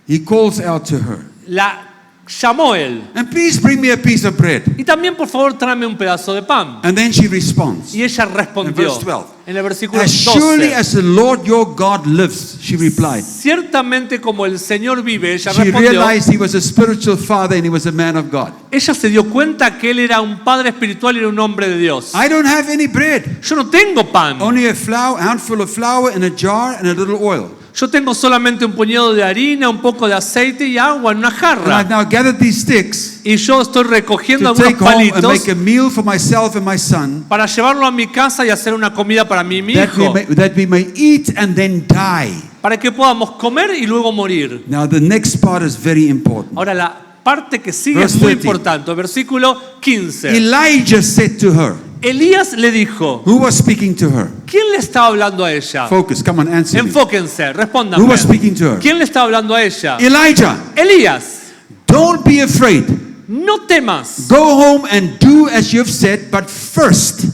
He calls out to her. la llamó él. And please bring me a piece of bread. Y también, por favor, tráeme un pedazo de pan. And then she responds. Y ella In respondió verse 12. en el versículo As surely 12. as the Lord your God lives, she replied. Ciertamente como el Señor vive, ella She respondió. realized he was a spiritual father and he was a man of God. Ella se dio cuenta que él era un padre espiritual y era un hombre de Dios. I don't have any bread. Yo no tengo pan. Only a handful of flour in a jar and a little oil. Yo tengo solamente un puñado de harina, un poco de aceite y agua en una And I've jarra. now gathered these sticks Y yo estoy recogiendo to algunos take home and palitos make a meal for myself and my son para llevarlo a mi casa y hacer una comida para mí y mi that hijo. that we may eat and then die. Para que podamos comer y luego morir. Now the next part is very important. Ahora la parte que sigue Verse es muy 13. importante. Versículo 15. Elijah said to her, Elías le dijo, who was speaking to her? ¿quién le estaba hablando a ella? Focus, come on, answer me. Enfóquense, Who respóndanme. was speaking to her? ¿Quién le estaba hablando a ella? Elijah, Elías, don't be afraid. no temas. Go home and do as you've said, but first,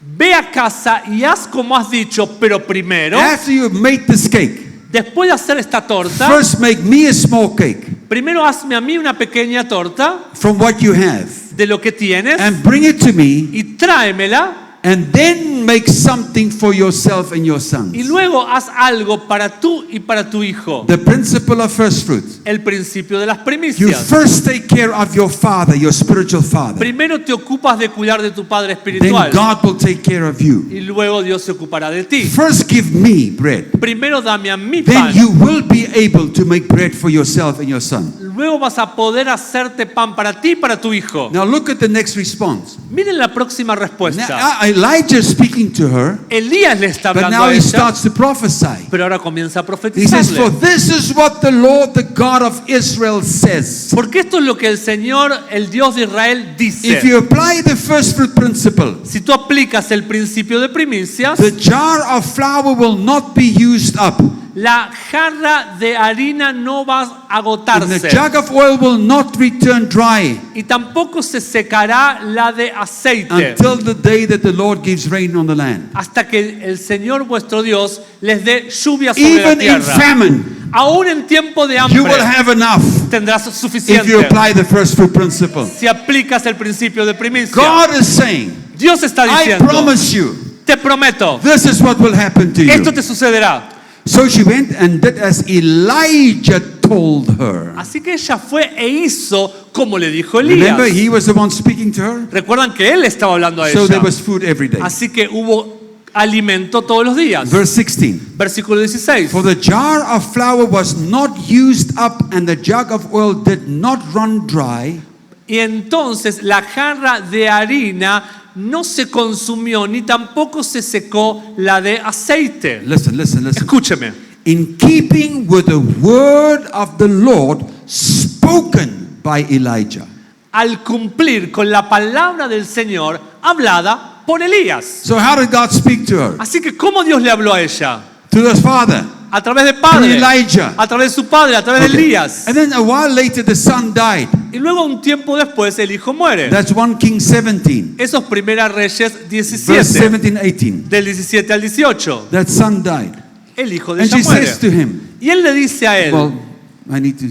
Ve a casa y haz como has dicho, pero primero, after you've made this cake, después de hacer esta torta, first make me a small cake primero hazme a mí una pequeña torta from what you have de lo que tienes and bring it to me, y tráemela and then make something for yourself and your sons. y luego haz algo para tú y para tu hijo. The principle of first fruits. El principio de las You primicias. first take care of your father, your spiritual father. Primero te ocupas de cuidar de tu padre Then espiritual God will take care of you. y luego Dios se ocupará de ti. First give me bread. Primero dame a mi Then pan. you will be able to make bread for yourself and your son. luego vas a poder hacerte pan para ti y para tu hijo. Now look at the next response. Miren la próxima Now, respuesta. Elijah is speaking to her, Elías le está but hablando now a he ella, starts to prophesy. pero ahora comienza a He says, "For profetizarle. this is what the Lord, the God of Israel, says. Porque esto es lo que el Señor, el Dios de Israel, If dice. you apply the first fruit principle, Si tú aplicas el principio de primicias, the jar of flour will not be used up, la jarra de harina no va a and the agotarse jug of oil will not return dry y tampoco se secará la de aceite until the day that the Lord gives rain on the land. hasta que el Señor vuestro Dios les dé lluvia sobre la Even in tierra. famine, Aún en tiempo de you will hambre have enough tendrás if suficiente you apply the first fruit principle." si aplicas el principio de primicia. God is saying, Dios está "I diciendo, promise you, te prometo, this is what will happen to esto you." te sucederá. So she went and did as Elijah told her. Así que ella fue e hizo como le dijo Remember, Elías. he was the one speaking to her. Recuerdan que él estaba hablando a So there ella. was food every day. Así que hubo alimento todos los días. Verse 16. Versículo 16. For the jar of flour was not used up, and the jug of oil did not run dry, Y entonces la jarra de harina no se consumió ni tampoco se secó la de aceite. listen, listen, listen. Escúcheme. In keeping with the word of the Lord spoken by Elijah. Al cumplir con la palabra del Señor hablada por Elías. So how did God speak to her? Así que ¿cómo Dios le habló a ella? To the father. A través de padre, Through Elijah. a través de su padre, a través de Okay. Elías. And then a while later the son died. Y luego un tiempo después el hijo muere. That's 1 King 17. Eso es Primera Reyes Verse 17, 17, 18. del 17 al 18. That son died. El hijo de And ella she muere. says to him, Y él le dice a él, well, I need to,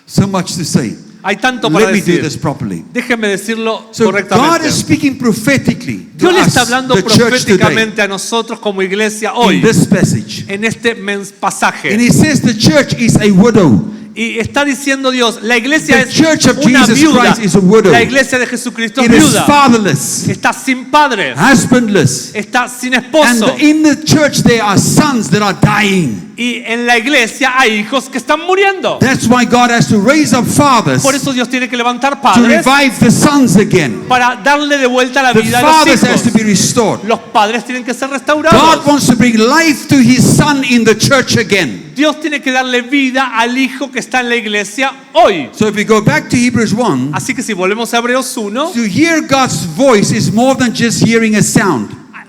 so much to say. hay tanto para Let me do decir. this properly. Déjeme decirlo So God correctamente. is speaking prophetically to Dios le us, está hablando the church today, proféticamente a nosotros como iglesia in hoy, this passage. en este And pasaje. he says the church is a widow. Y está diciendo Dios, la iglesia The es church of una Jesus viuda. Christ is a widow. La iglesia de Jesucristo es It is viuda. fatherless, Está sin padre. husbandless. Está sin And esposo. in the church there are sons that are dying. Y en la iglesia hay hijos que están muriendo. That's why God has to raise up fathers Por to eso Dios tiene que levantar padres revive the sons again. para darle de vuelta la The vida a los fathers has to hijos. be restored. Los padres tienen que ser God restaurados. wants to bring life to his son in the church again. Dios tiene que darle vida al hijo que está en la iglesia hoy. So if we go back to Hebrews 1, Así que si volvemos a Hebreos 1, to hear God's voice is more than just hearing a sound.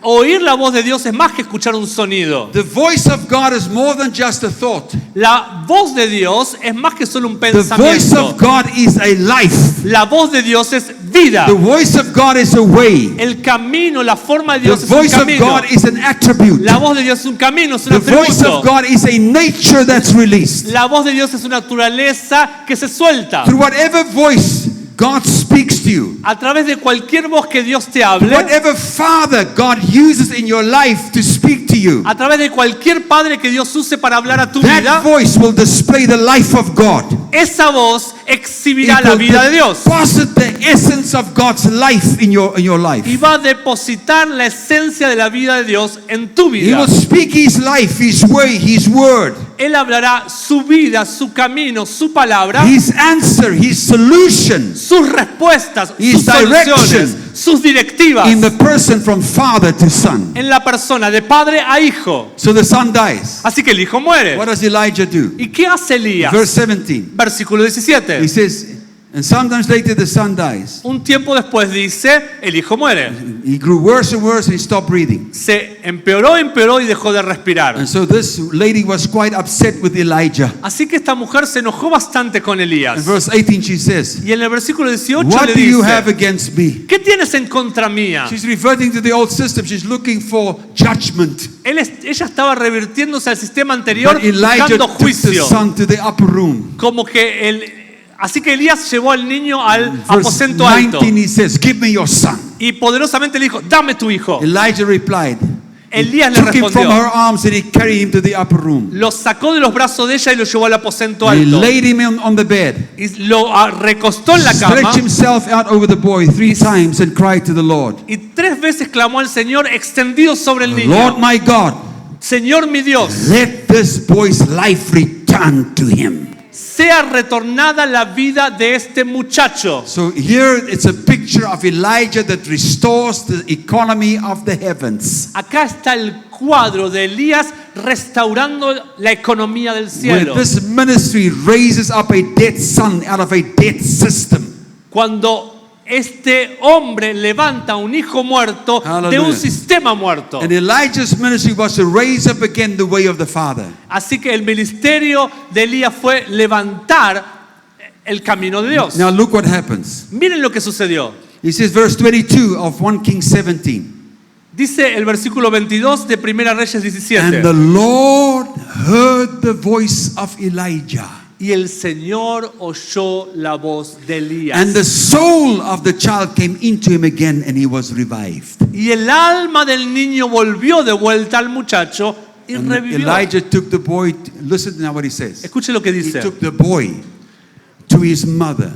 oír la voz de Dios es más que escuchar un sonido. The voice of God is more than just a thought. La voz de Dios es más que solo un The voice pensamiento. of God is a life. La voz de Dios es vida. The voice of God is a way. El camino, la forma de The Dios es un voice of camino. God is an attribute. La voz de Dios es un camino, es un The voice of atributo. God is a nature that's released. La voz de Dios es una naturaleza que se suelta. Through whatever voice God speaks to you, A través de cualquier voz que Dios te hable, whatever father God uses in your life to speak to you, a través de cualquier padre que Dios use para hablar a tu that vida, voice will display the life of God. esa voz exhibirá It la will vida de Dios deposit the essence of God's life in your life. y va a depositar la esencia de la vida de Dios en tu He vida. will speak His life, His way, His word, Él hablará su vida, su camino, su palabra, His answer, His solution sus respuestas, His sus soluciones, direction sus directivas in the person from father to son. en la persona de padre a hijo. So the son dies. Así que el hijo muere. What does Elijah do? ¿Y qué hace Elías? Verse 17. Versículo 17. He says, and sometimes later the son dies. Un tiempo después dice, el hijo muere. He grew worse and worse and he stopped breathing. Se empeoró y dejó de respirar. And so this lady was quite upset with Elijah. Así que esta mujer se enojó bastante con In Elías. verse 18 she says, Y en el versículo 18 what le do you have dice, against me? ¿qué tienes en contra mía? She's reverting to the old system. She's looking for judgment. Ella estaba revirtiéndose al sistema anterior But Elijah buscando took the juicio. son to the upper room. Como que así que Elías llevó al niño al Verse aposento alto 19 he says, give me your son. y poderosamente le dijo, dame tu hijo. Elijah replied, Elías le took him from respondió, her arms and he carried him to the upper room. lo sacó de los brazos de ella y lo llevó al aposento And he alto. laid him on the bed, Y lo recostó en la cama stretched himself out over the boy 3 times and cried to the Lord, y 3 veces clamó al Señor extendido sobre el niño. Lord my God, Señor mi Dios, let this boy's life return to him. sea retornada la vida de este muchacho. So here it's a picture of Elijah that restores the economy of the heavens. Acá está el cuadro de Elías restaurando la economía del Where cielo. this ministry raises up a dead son out of a dead system. Cuando este hombre levanta un hijo muerto de Hallelujah. un sistema muerto. And Elijah's ministry was to raise up again the way of the Father. Así que el ministerio de Elías fue levantar el camino de Dios. Now look what happens. Miren lo que sucedió. He says, verse 22 of 1 Kings 17. Dice el versículo 22 de Primera Reyes 17. And the Lord heard the voice of Elijah. Y el Señor oyó la voz de Elías. And the soul of the child came into him again, and he was revived. Y el alma del niño volvió de vuelta al muchacho y And revivió. Elijah took the boy, listen now what he says. Escuche lo que He dice. took the boy to his mother.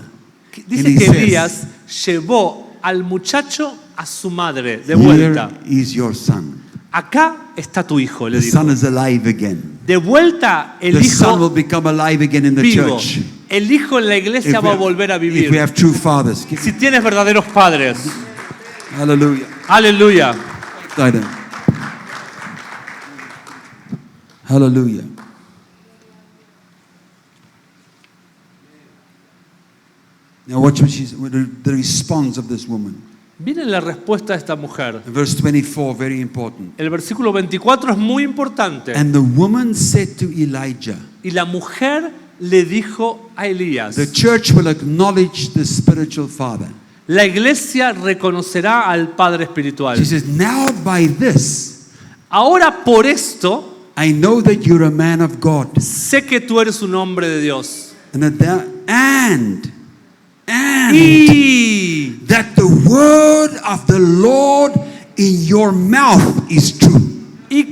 Dice And he que says, Elías llevó al muchacho a su madre de Here vuelta. is your son. Acá está tu hijo, le The dijo. son is alive again. De vuelta el The son will hijo become alive again in the vivo. church. El hijo en la iglesia va a volver a if we vivir. have true fathers. Si tienes verdaderos padres. Hallelujah. Aleluya. Right then. Hallelujah. Now watch what the response of this woman. Miren la respuesta de esta mujer. Verse 24, very important. El versículo 24 es muy importante. And the woman said to Elijah, Y la mujer le dijo a Elías, the church will acknowledge the spiritual father. la iglesia reconocerá al Padre espiritual. She says, now by this, Ahora por esto, I know that you're a man of God. sé que tú eres un hombre de Dios. And Y that the word of the Lord in your mouth is true.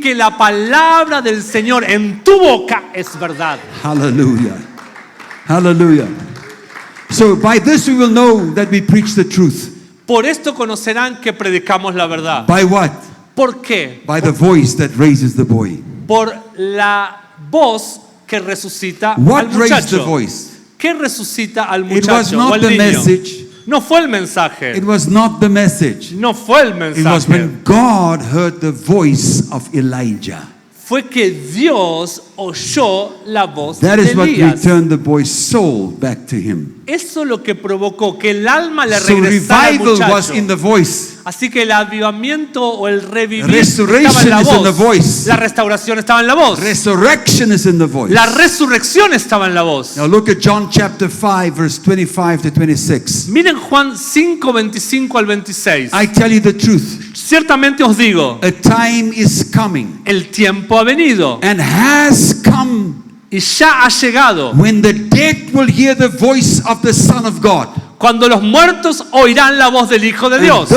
que la palabra del Señor en tu boca es verdad. Hallelujah. Hallelujah. So by this we will know that we preach the truth. Por esto conocerán que predicamos la verdad. By what? ¿Por qué? By the voice that raises the boy. Por la voz que resucita al What raised the muchacho. voice? ¿Qué resucita al It was muchacho o not al the niño? message. No fue el mensaje. It was not the message. No fue el It was mensaje. when God heard the voice of Elijah. Fue que Dios oyó la voz That de is what Elías. returned the boy's soul back to him. Eso lo que provocó que el alma le So regresara al revival was muchacho. in the voice. Así que el avivamiento o el revivir Restoration estaba en la is in the voz. voice. La restauración estaba en la voz. Resurrection is in the voice. La resurrección estaba en la voz. Now look at John chapter 5 verse 25 to 26. Miren Juan 5, 25 al 26. I tell you the truth. Ciertamente os digo, A time is coming el tiempo ha venido and has come y ya ha llegado when the dead will hear the voice of the Son of God. cuando los muertos oirán la voz del Hijo de Dios.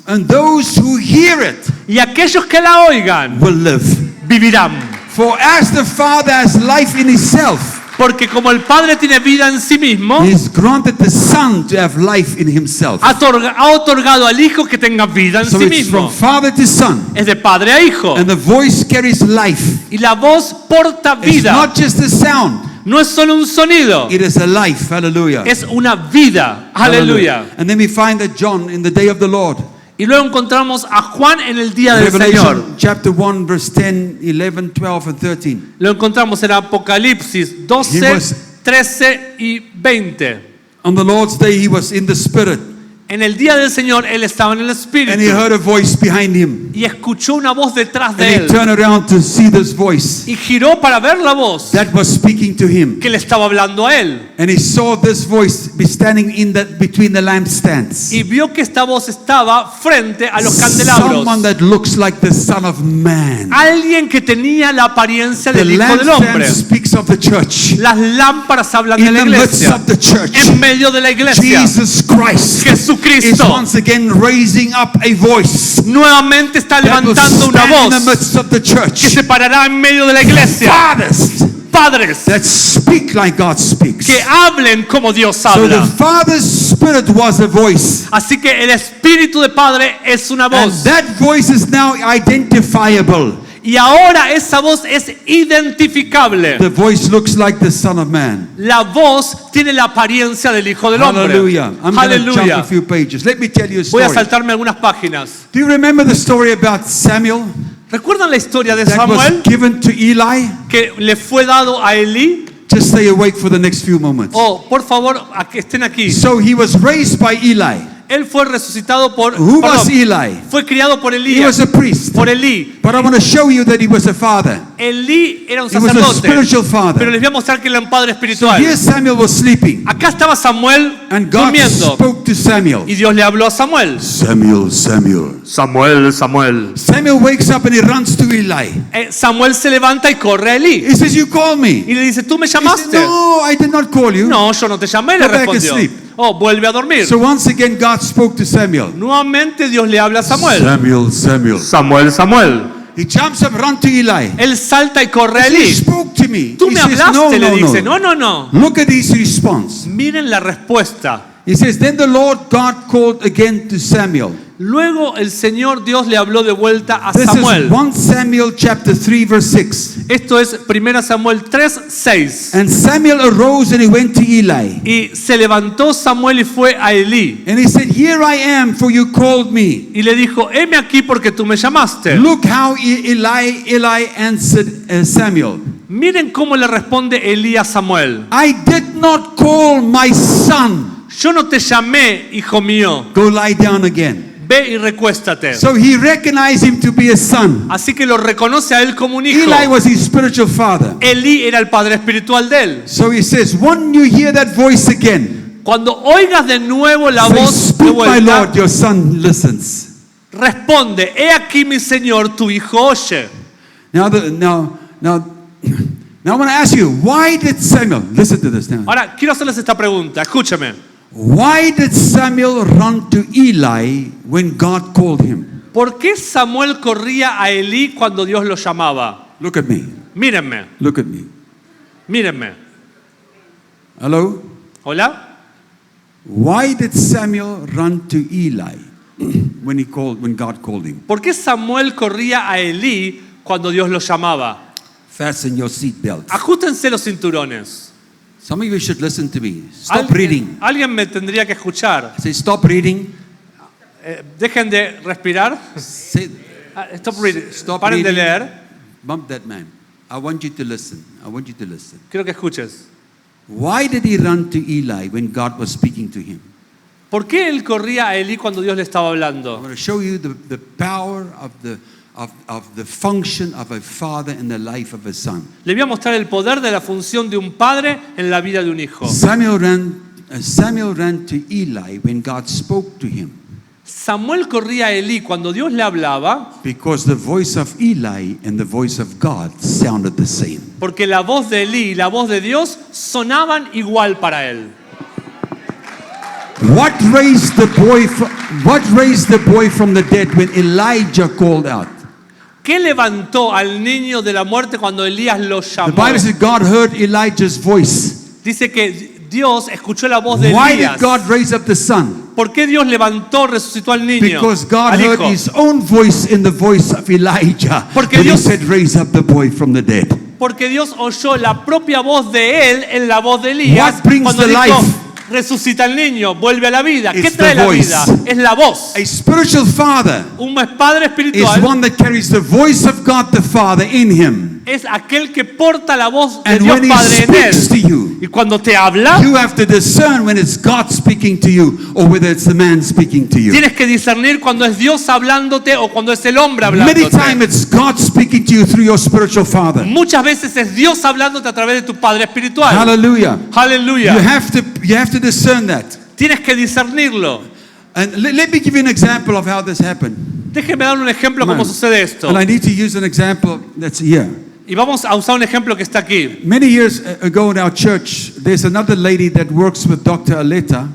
And those who hear it Y aquellos que la oigan will live. vivirán. For as the Father has life in himself, Porque como el Padre tiene vida en sí mismo, he has granted the Son to have life in himself. ha otorgado al Hijo que tenga vida en So sí it's from mismo. Father to Son. Es de padre a hijo. And the voice carries life. Y la voz porta It's vida. not just a sound. No es solo un sonido, It is a life. Hallelujah. es una vida. Aleluya. And then we find that John in the day of the Lord. Y luego encontramos a Juan en el día del Señor. Revelation chapter 1 verse 10, 11, 12 and 13. Lo encontramos en Apocalipsis He 12, was- 13 y 20. On the Lord's day he was in the Spirit. En el día del Señor él estaba en el And he Espíritu heard a voice behind him. y escuchó una voz detrás And de he él turned around to see this voice y giró para ver la voz that was speaking to him. que le estaba hablando a él. And he saw this voice be standing in between the lampstands. Y vio que esta voz estaba frente a los candelabros. Someone that looks like the Son of Man. Alguien que tenía la apariencia The del Hijo del lampstand Hombre. speaks of the church. Las lámparas hablan de In la the midst iglesia. of the church, En medio de la iglesia, Jesus Christ is Jesucristo once again raising up a voice nuevamente está that will levantando una stand in the voz midst of the que church. se parará en medio de la iglesia. Fathers Padres that speak like God speaks. que hablen como Dios So the habla. Father's Spirit was a voice. Así que el Espíritu de Padre es una And voz. that voice is now identifiable. Y ahora esa voz es identificable. The voice looks like the Son of Man. La voz tiene la apariencia del Hijo del Hombre. Hallelujah. I'm going to jump a Aleluya. few pages. Let me tell you a Voy a story. saltarme algunas páginas. Do you remember the story about Samuel ¿Recuerdan la historia de that was Samuel given to Eli? que le fue dado a Elí? Just stay awake for the next few moments. Oh, por favor, a que estén aquí. So he was raised by Eli. Él fue resucitado por... Who perdón, was Eli? fue criado por He Elías. was a priest. Por Elí. But I want to show you that he was a father. Elí era un He was a sacerdote. spiritual father. Pero les voy a mostrar que era un padre So espiritual. here Samuel was sleeping. Acá estaba Samuel And God durmiendo. spoke to Samuel. Y Dios le habló a Samuel. Samuel, Samuel. Samuel. Samuel wakes up and he runs to Eli. Samuel se levanta y corre a Elí. He says, you call me. Y le dice, ¿tú me He said, llamaste? no, I did not call you. No, yo no te llamé, le Go back and respondió. sleep. Oh, vuelve a dormir. So once again God spoke to Samuel. Nuevamente Dios le habla a Samuel. Samuel. Samuel. He jumps up, run to Eli. Él salta y corre a He Elí. spoke to me. Tú He me says, hablaste, le no, dice. no. No. Look at his response. Miren la respuesta. He says, then the Lord God called again to Samuel. Luego el Señor Dios le habló de vuelta a This Samuel. is 1 Samuel chapter 3 verse 6. Esto es 1 Samuel 3:6. And Samuel arose and he went to Eli. Y se levantó Samuel y fue a Elí. And he said, here I am, for you called me. Y le dijo, heme aquí porque tú me llamaste. Look how Eli answered Samuel. Miren cómo le responde Elí a Samuel. I did not call my son. Yo no te llamé, hijo mío. Go lie down again. Ve y recuéstate. So he recognized him to be a son. Así que lo reconoce a él como un hijo. Eli was his spiritual father. Elí era el padre espiritual de él. So he says, when you hear that voice again, Cuando oigas de nuevo la say, voz de speak, my vuelta, Lord, your son listens. responde, he aquí mi Señor, tu hijo oye. Now I want to ask you, why did Samuel, listen to this now. Ahora, quiero hacerles esta pregunta, escúcheme. Why did Samuel run to Eli when God called him? ¿Por qué Samuel corría a Elí cuando Dios lo llamaba? Look at me. Mírenme, Look at me. mírenme. Hello? ¿Hola? Why did Samuel run to Eli when God called him? ¿Por qué Samuel corría a Elí cuando Dios lo llamaba? Fasten your seatbelts. Ajustense los cinturones. Some of you should listen to me. Stop reading. Alguien me tendría que escuchar. Say, stop reading. Dejen de respirar. Say, Stop reading. stop Paren de reading. leer. Bump that man. I want you to listen. I want you to listen. Quiero que escuches. Why did he run to Eli when God was speaking to him? ¿Por qué él corría a Elí cuando Dios le estaba I'm hablando? going to show you the power of the function of a father in the life of a son. Le voy a mostrar el poder de la función de un padre en la vida de un hijo. Samuel ran to Eli when God spoke to him Samuel corría a Elí cuando Dios le hablaba because the voice of Eli and the voice of God sounded the same. porque la voz de Elí y la voz de Dios sonaban igual para él. What raised the boy from the dead when Elijah called out? ¿Qué levantó al niño de la muerte cuando Elías lo The llamó? Bible says God heard Elijah's voice. Dice que Dios escuchó la voz de Why Elías. did God raise up the son? ¿Por qué Dios levantó, resucitó al niño? Because God al heard hijo? his own voice in the voice of Elijah Porque when he Dios- said, raise up the boy from the dead. Porque Dios oyó la propia voz de él en la voz de Elías What brings cuando the dijo, life? resucita al niño, vuelve a la vida. ¿Qué It's trae the la voice. vida? Es la voz. A spiritual father Un padre is espiritual one that carries the voice of God the Father in him. es aquel que porta la voz de And Dios when he Padre en él. speaks to you, Y cuando te habla, you have to discern when it's God speaking to you or whether it's the man speaking to you. tienes que discernir cuando es Dios hablándote o cuando es el hombre Many hablándote. times it's God speaking to you through your spiritual father. Muchas veces es Dios hablándote a través de tu Padre espiritual. Hallelujah. Aleluya. You have to discern that. Tienes que discernirlo. And let me give you an example of how this happened. Déjeme dar un ejemplo Come cómo on. sucede esto. And I need to use an example that's here. Y vamos a usar un ejemplo que está aquí. Many years ago in our church, there's another lady that works with Dr. Aleta.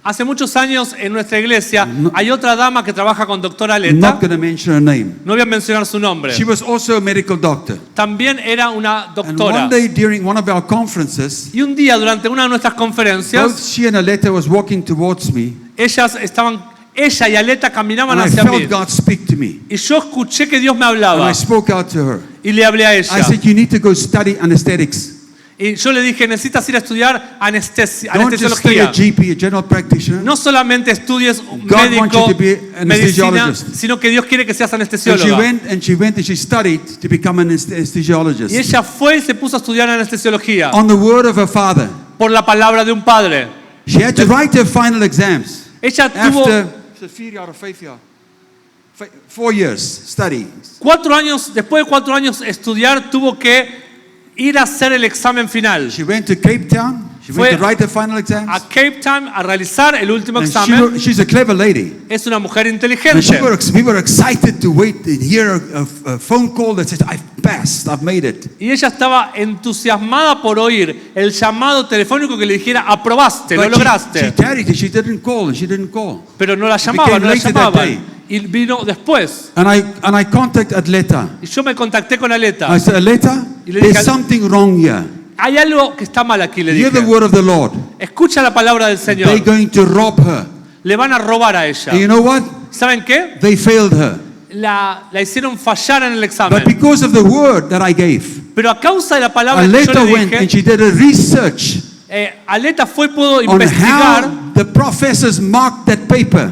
Hace muchos años en nuestra iglesia hay otra dama que trabaja con doctora I'm Aleta. not going to mention her name. No voy a mencionar su nombre. She was also a medical doctor. También era una And doctora. one day during one of our conferences, Y un día durante una de nuestras both conferencias, she and Aleta was walking towards me. ellas estaban ella y Aleta caminaban And I hacia mí. felt God speak to me. Y yo escuché que Dios me And hablaba I spoke out to her. y le hablé a I ella. said, you need to go study anesthetics. Y yo le dije, necesitas ir a estudiar Don't just study anestesiología. a GP, a general practitioner. No solamente estudies un God wants médico, you to be an medicina, anesthesiologist. sino que Dios quiere que seas And anestesióloga. she went and she studied to become an anesthesiologist. Y ella fue y se puso a estudiar anestesiología On the word of her father. por la palabra de un padre. She had to write her final exams. Ella tuvo After 4 years study. 4 años, después de 4 años estudiar, tuvo que ir a hacer el examen final. She went to Cape Town. She Fue went to write her final exams. A Cape Town a realizar el último And examen. she's a clever lady. Es una mujer And inteligente. we were excited to wait and hear a phone call that said, I've passed, I've made it. Y ella estaba entusiasmada por oír el llamado telefónico que le dijera, aprobaste, lo But she lograste. tarried, she didn't call, and she didn't call. Pero no la llamaban, became no la later that llamaban. day. Y vino después. And I contacted Atleta. Y yo me contacté con Aleta. I said, Atleta, Y le there's dije, something wrong here. Hay algo que está mal aquí, le Hear the dije. word of the Lord. Escucha la palabra del They're Señor. going to rob her. Le van a robar a ella. And you know what? ¿Saben qué? They failed her. La hicieron fallar en el But examen. because of the word that I gave, Pero a causa de la palabra que yo Atleta le went and dije, she did a research Aleta fue y pudo on investigar how the professors marked that paper.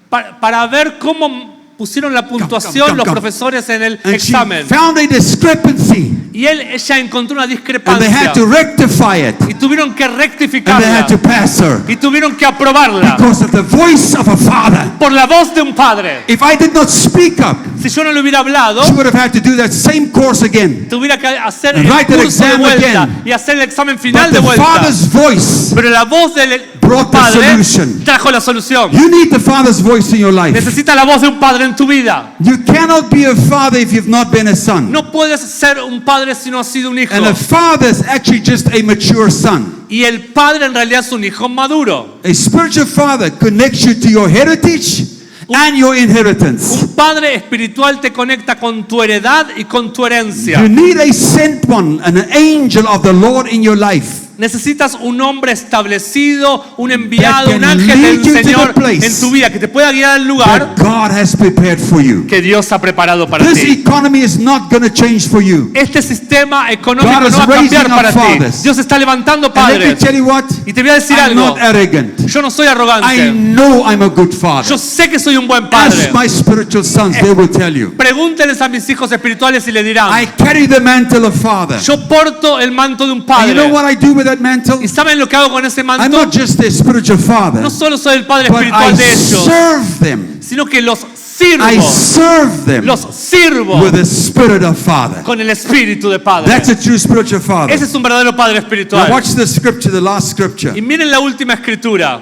para ver cómo pusieron la puntuación los come. profesores en el And she examen. found a discrepancy. Y ella encontró una And they discrepancia. had to rectify it. Y tuvieron que And they rectificarla. had to pass her. Y tuvieron que aprobarla. Because of the voice of a father. Por la voz de un padre. If I did not speak up, Si yo no le hubiera hablado, she would have had to do that same course again. tuviera que hacer And el write that curso de exam vuelta again. y hacer el examen final But de the vuelta. father's voice Pero la voz del brought the padre solution. trajo la solución. You need the father's voice in your life. Necesitas la voz de un padre en tu vida. You cannot be a father if you've not been a son. No puedes ser un padre si no has sido un hijo. And a father is actually just a mature son. Y el padre en realidad es un hijo maduro. A spiritual father connects you to your heritage and your inheritance. Un padre espiritual te conecta con tu heredad y con tu herencia. You need a sent one, an angel of the Lord in your life. Necesitas un hombre establecido, un enviado, That un can ángel lead del you to the Señor place en tu vida que te pueda guiar al lugar that God has prepared for you. que Dios ha preparado para This ti. economy is not going to change for you. Este sistema económico God is no va a cambiar raising up para ti. fathers. Dios está levantando And let me padres. tell you what, Y te voy a decir I'm algo. not arrogant. Yo no soy I arrogante. know I'm a good father. Yo sé que soy un buen padre. Ask my spiritual sons, they will tell you. Pregúnteles a mis hijos espirituales y le dirán. I carry the mantle of father. Yo porto el manto de un And you know padre. what I do with that mantle? ¿Y saben lo que hago con ese I'm manto? not just a spiritual father, No solo soy el padre but I espiritual de ellos, serve them. sino que los I sirvo. serve them Los sirvo with the spirit of father. con el espíritu de padre. That's a true spiritual father. Ese es un verdadero padre Now espiritual. watch the scripture, the last scripture. Y miren la última escritura.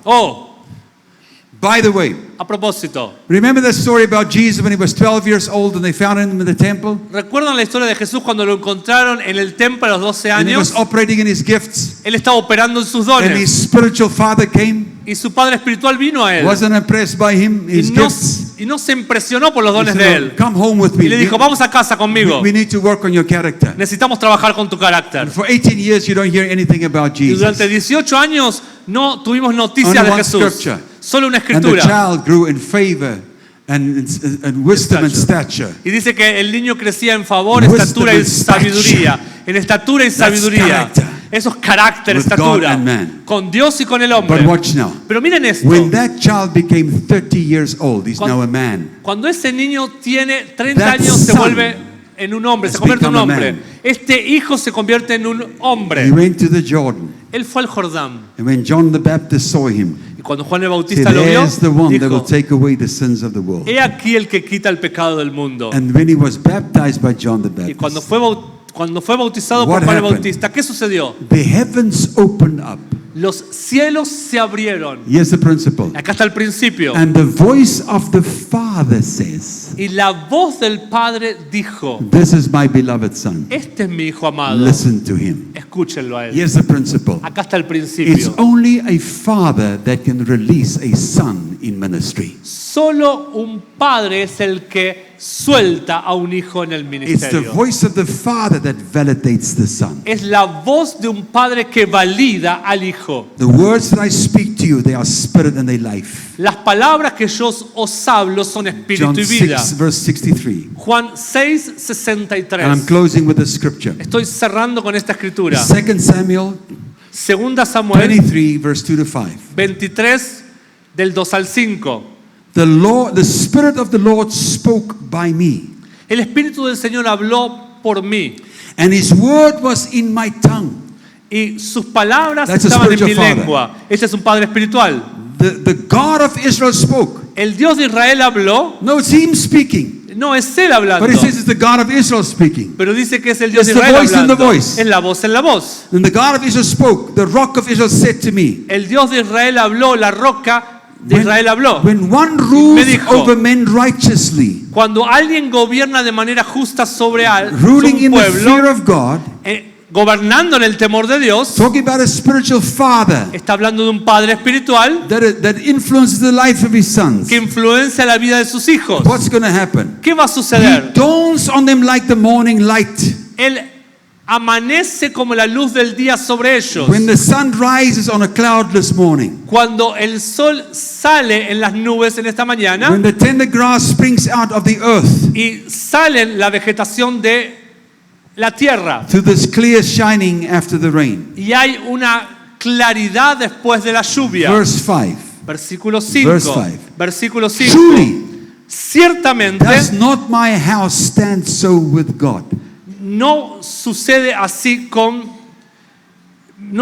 Oh, By the way, a propósito. remember the story about Jesus when he was 12 years old and they found him in the temple? ¿Recuerdan la historia de Jesús cuando lo encontraron en el templo a los 12 And he was años? operating in his gifts. Él estaba operando en sus And his dones. spiritual father came, Y su padre espiritual vino a él. wasn't impressed by him, his gifts. Y no se impresionó por los He dones said, de "No, él. come home with Y le me. dijo, vamos a casa conmigo. We need to work on your character. Necesitamos trabajar con tu carácter. For 18 years you don't hear anything about Y durante Jesus. 18 años no tuvimos noticias Only de one Jesús. scripture. Solo una And the escritura. child grew in favor and wisdom and stature. Y dice que el niño crecía en favor, Wisdom estatura y and stature. sabiduría. En estatura y sabiduría. character. Eso es carácter, With God estatura. and man. Con Dios y con el But hombre. watch now. Pero miren esto. When that child became 30 years old, he's now a man. Cuando ese niño tiene 30 That años se son vuelve en un hombre, se has convierte en un become a hombre. man. Este hijo se convierte en un He hombre. went to the Jordan. Él fue al Jordán. And when John the Baptist saw him, Y cuando Juan el he Bautista said, lo vio, there's the one that will dijo, take away the sins of the world. he aquí el que quita el pecado del mundo. And when he was baptized by John the Y cuando Baptist, fue bautizado What por Juan el happened? Bautista, ¿qué sucedió? the heavens opened up. Los cielos se abrieron. Here's the principle. Acá está el principio. And the voice of the Father says, Y la voz del Padre dijo, "This is my beloved Son. este es mi Hijo amado, Listen to him." escúchenlo a él. Here's the principle. Acá está el It's principio. only a father that can release a son in ministry. Solo un padre es el que suelta a un hijo en el It's the ministerio. voice of the father that validates the son. Es la voz de un padre que valida al hijo. The words that I speak to you, they are spirit and they life. Las palabras que yo os hablo son espíritu John y vida. 6, verse 63. Juan And I'm 6:63. closing with the scripture. Estoy cerrando con esta escritura. 2 Samuel Segunda Samuel 23, verse 2 to 5. 23 del 2 al 5. The Spirit of the Lord spoke by me, El Espíritu del Señor habló por mí and His word was in my tongue. y sus palabras That's a estaban en mi spiritual father. lengua. Este es un padre espiritual. The God of Israel spoke. El Dios de Israel habló. No, it's Him speaking. No es él hablando. But He says it's the God of Israel speaking. Pero dice que es el Dios de It's the Israel voice in the hablando. voice. Es la voz en la voz. And the God of Israel spoke. The rock of Israel said to me, El Dios de Israel habló, la roca de Israel habló. when one rules dijo, over men righteously, Cuando alguien gobierna de manera justa sobre ruling un in the fear pueblo, of God, gobernando en el temor de Dios, talking about a spiritual father está hablando de un padre espiritual that influences the life of his sons, que influencia la vida de sus hijos. what's going to happen? ¿Qué va a He suceder? dawns on them like the morning light. Él amanece como la luz del día sobre ellos. When the sun rises on a cloudless morning, Cuando el sol sale en las nubes en esta mañana when the tender grass springs out of the earth y sale la vegetación de la tierra to this clear shining after the rain. y hay una claridad después de la lluvia. Verse 5. Versículo 5. Verse 5. Versículo 5. Truly, Ciertamente does not my house stand so with God? no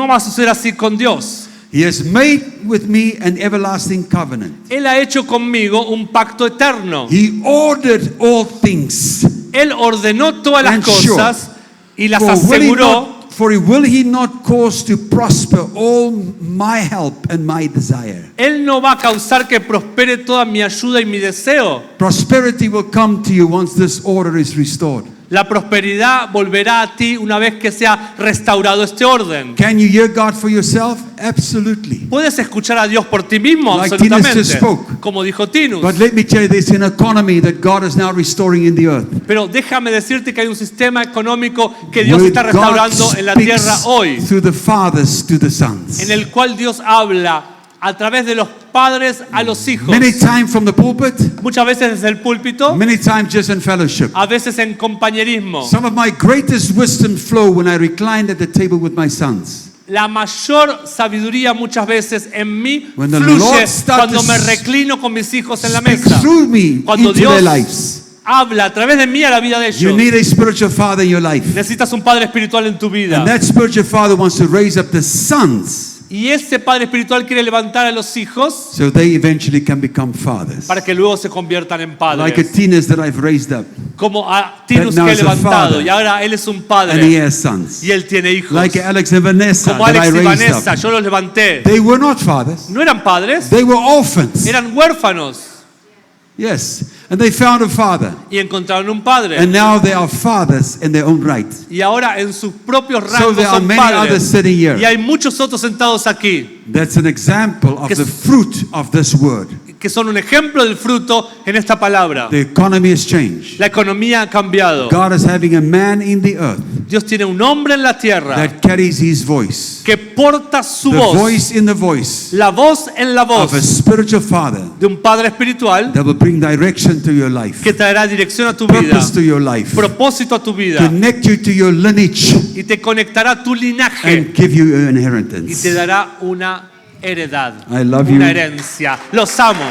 va a suceder así con Dios. He has made with me an everlasting covenant. Él ha hecho conmigo un pacto eterno. He ordered all things. Él ordenó todas las And sure, cosas y las For aseguró. will he not cause to prosper all my help and my desire? Él no va a causar que prospere toda mi ayuda y mi deseo. Prosperity will come to you once this order is restored. La prosperidad volverá a ti una vez que sea restaurado este orden. Can you hear God for yourself? Absolutely. Puedes escuchar a Dios por ti mismo, Like Tinus absolutamente. just spoke. Como dijo Tinus. But let me tell you, there's an economy that God is now restoring in the earth. Pero déjame decirte que hay un sistema económico que Dios Where está God restaurando en la tierra speaks hoy, through the fathers to the sons. en el cual Dios habla a través de los padres a los hijos. Many times from the pulpit, Muchas veces desde el púlpito, many times just in fellowship. a veces en compañerismo. Some of my greatest wisdom flow when I reclined at the table with my sons. La mayor sabiduría muchas veces en mí When the fluye Lord starts cuando to me reclino con mis hijos en la Speak mesa. through me Cuando into Dios their lives. habla a través de mí a la vida de You ellos. need a spiritual father in your life. Necesitas un padre espiritual en tu vida. And that spiritual father wants to raise up the sons Y ese padre espiritual quiere levantar a los hijos so they eventually can become fathers. para que luego se conviertan en Like a padres. teenage that I've raised up. Como a Tinus now que he is a levantado father. y ahora él es un And he padre has sons. y él tiene hijos. Like Alex and Vanessa Como that I Alex y raised Vanessa, up. yo los levanté. They were not fathers. No eran padres, They were orphans. eran huérfanos Yes. And they found a father. y encontraron un padre. And now they are fathers in their own right. Y ahora en sus propios So rangos there are son many others padres. sitting here. Y hay muchos otros sentados aquí That's an example of Que the s- fruit of this word. que son un ejemplo del fruto en esta palabra. The economy has changed. La economía ha cambiado. God is having a man in the earth Dios tiene un hombre en la tierra that carries his voice. que porta su The voz, voice in the voice la voz en la voz of a spiritual father de un padre espiritual that will bring direction to your life, que traerá dirección a tu vida, purpose to your life, propósito a tu vida connect you to your lineage, y te conectará a tu linaje and give you an y inheritance. te dará una heredad, I love una you. herencia. Los amo.